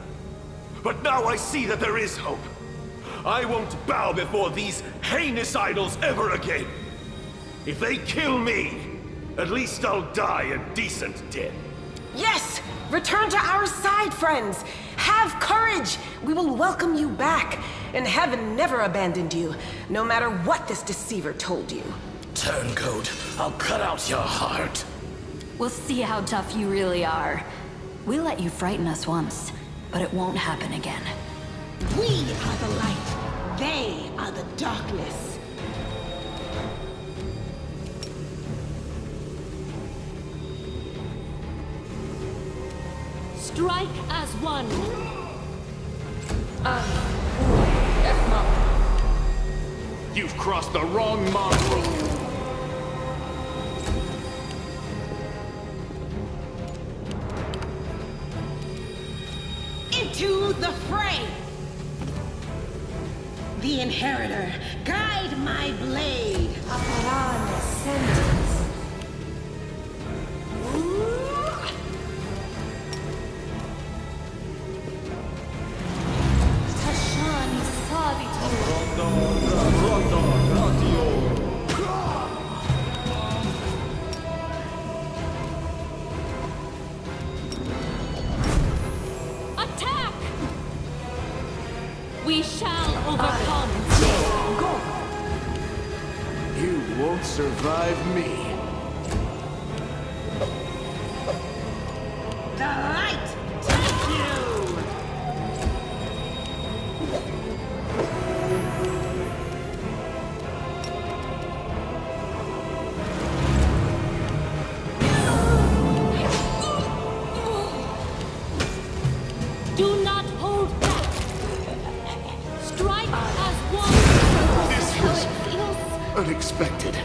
But now I see that there is hope. I won't bow before these heinous idols ever again. If they kill me, at least I'll die a decent death. Yes! Return to our side, friends! Have courage! We will welcome you back, and heaven never abandoned you, no matter what this deceiver told you. Turncoat, I'll cut out your heart. We'll see how tough you really are. We let you frighten us once, but it won't happen again. We are the light. They are the darkness. Strike as one. You've crossed the wrong mongrel. Into the fray! The Inheritor, guide my blade! Tashani Savito! Attack! We shall overcome! You won't survive me. The light take you! Do not hold back! Strike as one! This How was it feels! unexpected.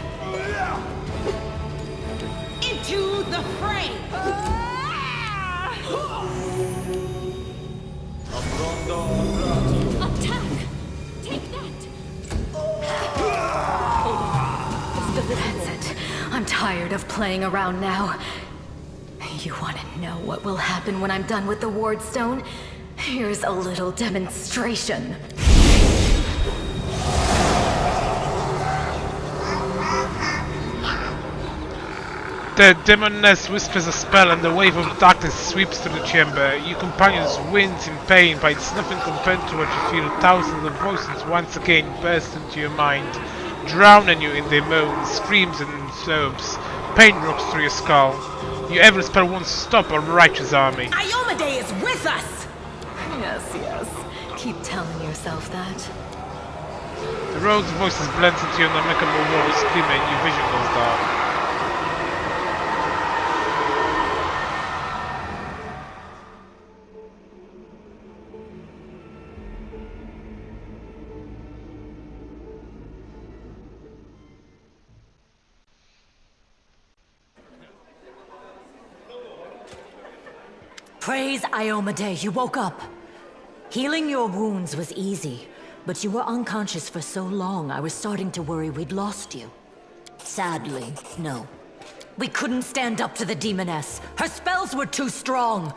Into the fray! Attack! Take that! That's it. I'm tired of playing around now. You want to know what will happen when I'm done with the Ward Stone? Here's a little demonstration. The demoness whispers a spell and the wave of darkness sweeps through the chamber. Your companions wince in pain, but it's nothing compared to what you feel. Thousands of voices once again burst into your mind, drowning you in their moans, screams and sobs. Pain rocks through your skull. Your evil spell won't stop a righteous army. Iomade is with us! Yes, yes. Keep telling yourself that. The road's voices blend into your unamicable world, screaming, your vision goes dark. Praise Iomade, you woke up. Healing your wounds was easy, but you were unconscious for so long I was starting to worry we'd lost you. Sadly, no. We couldn't stand up to the demoness. Her spells were too strong.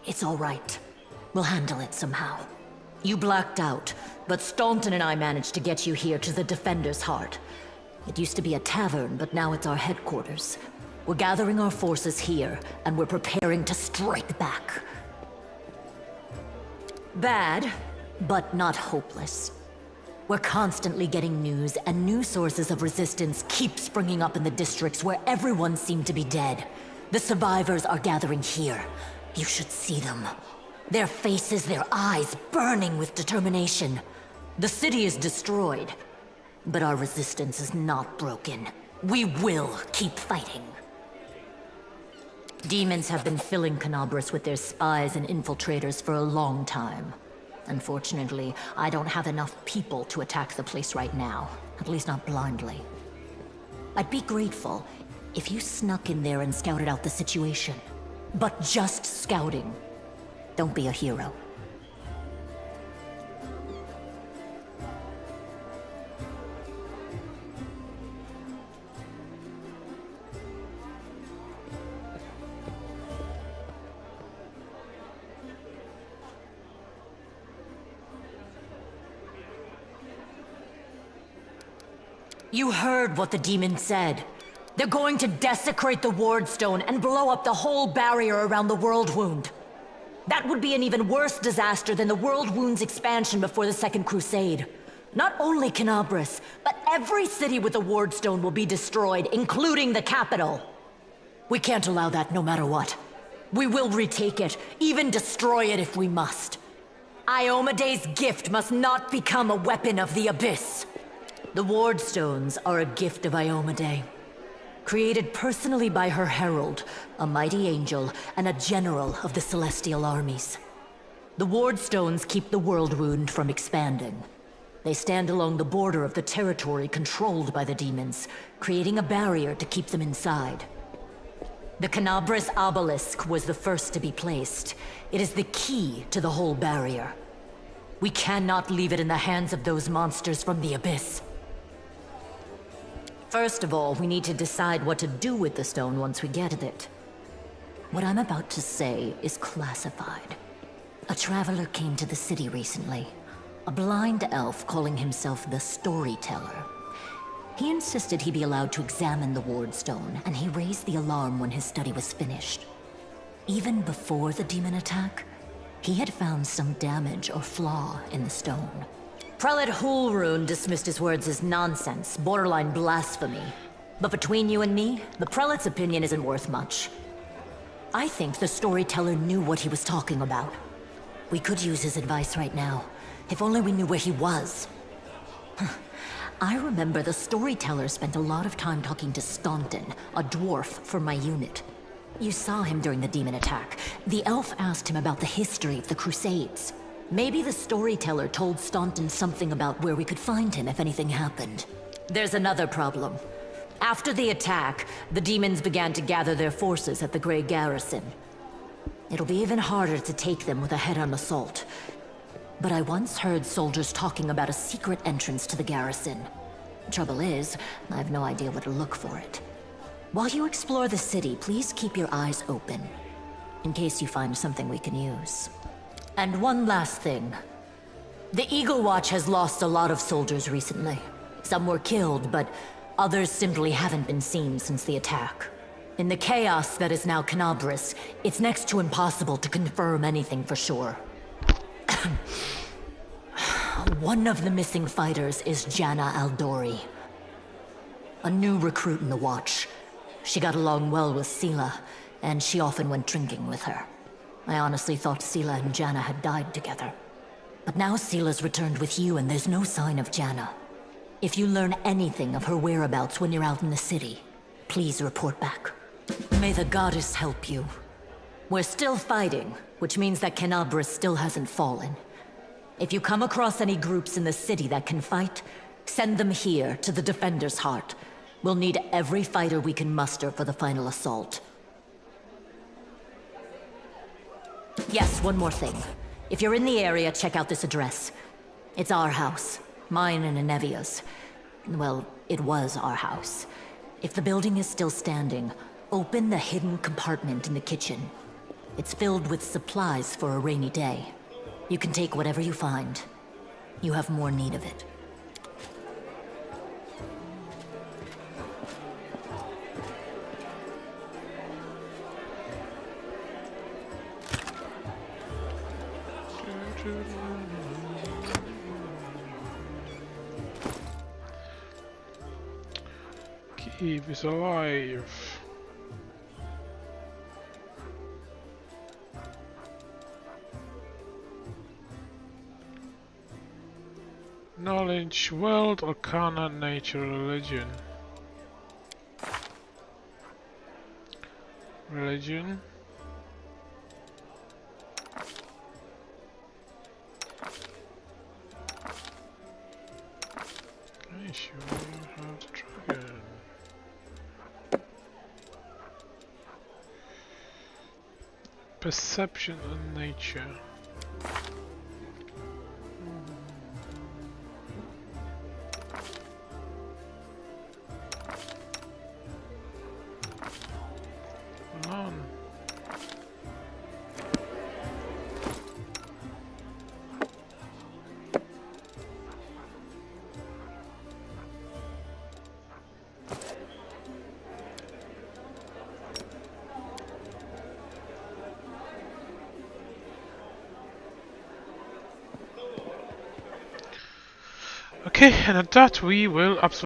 It's all right. We'll handle it somehow. You blacked out, but Staunton and I managed to get you here to the Defender's Heart. It used to be a tavern, but now it's our headquarters. We're gathering our forces here, and we're preparing to strike back. Bad, but not hopeless. We're constantly getting news, and new sources of resistance keep springing up in the districts where everyone seemed to be dead. The survivors are gathering here. You should see them. Their faces, their eyes burning with determination. The city is destroyed, but our resistance is not broken. We will keep fighting. Demons have been filling Canabras with their spies and infiltrators for a long time. Unfortunately, I don't have enough people to attack the place right now. At least not blindly. I'd be grateful if you snuck in there and scouted out the situation. But just scouting. Don't be a hero. You heard what the demon said. They're going to desecrate the Wardstone and blow up the whole barrier around the World Wound. That would be an even worse disaster than the World Wound's expansion before the Second Crusade. Not only Canabras, but every city with a Wardstone will be destroyed, including the capital. We can't allow that no matter what. We will retake it, even destroy it if we must. Iomede's gift must not become a weapon of the Abyss. The Wardstones are a gift of Iomede, created personally by her herald, a mighty angel, and a general of the celestial armies. The Wardstones keep the World Wound from expanding. They stand along the border of the territory controlled by the demons, creating a barrier to keep them inside. The Canabras obelisk was the first to be placed. It is the key to the whole barrier. We cannot leave it in the hands of those monsters from the Abyss. First of all, we need to decide what to do with the stone once we get it. What I'm about to say is classified. A traveler came to the city recently. A blind elf calling himself the Storyteller. He insisted he be allowed to examine the Wardstone, and he raised the alarm when his study was finished. Even before the demon attack, he had found some damage or flaw in the stone. Prelate Hulrune dismissed his words as nonsense, borderline blasphemy. But between you and me, the prelate's opinion isn't worth much. I think the Storyteller knew what he was talking about. We could use his advice right now, if only we knew where he was. I remember the Storyteller spent a lot of time talking to Staunton, a dwarf from my unit. You saw him during the demon attack. The elf asked him about the history of the Crusades. Maybe the Storyteller told Staunton something about where we could find him if anything happened. There's another problem. After the attack, the demons began to gather their forces at the Grey Garrison. It'll be even harder to take them with a head-on assault. But I once heard soldiers talking about a secret entrance to the garrison. Trouble is, I have no idea where to look for it. While you explore the city, please keep your eyes open, in case you find something we can use. And one last thing. The Eagle Watch has lost a lot of soldiers recently. Some were killed, but others simply haven't been seen since the attack. In the chaos that is now Canabras, it's next to impossible to confirm anything for sure. One of the missing fighters is Janna Aldori, a new recruit in the Watch. She got along well with Sela, and she often went drinking with her. I honestly thought Sela and Janna had died together. But now Sela's returned with you, and there's no sign of Janna. If you learn anything of her whereabouts when you're out in the city, please report back. May the goddess help you. We're still fighting, which means that Canabras still hasn't fallen. If you come across any groups in the city that can fight, send them here to the Defender's Heart. We'll need every fighter we can muster for the final assault. Yes, one more thing. If you're in the area, check out this address. It's our house. Mine and Inevia's. Well, it was our house. If the building is still standing, open the hidden compartment in the kitchen. It's filled with supplies for a rainy day. You can take whatever you find. You have more need of it. Keep us alive. Knowledge, world, arcana, nature, religion. religion. Okay, show you how to dragon. Perception and nature. None. Okay, and at that we will absolutely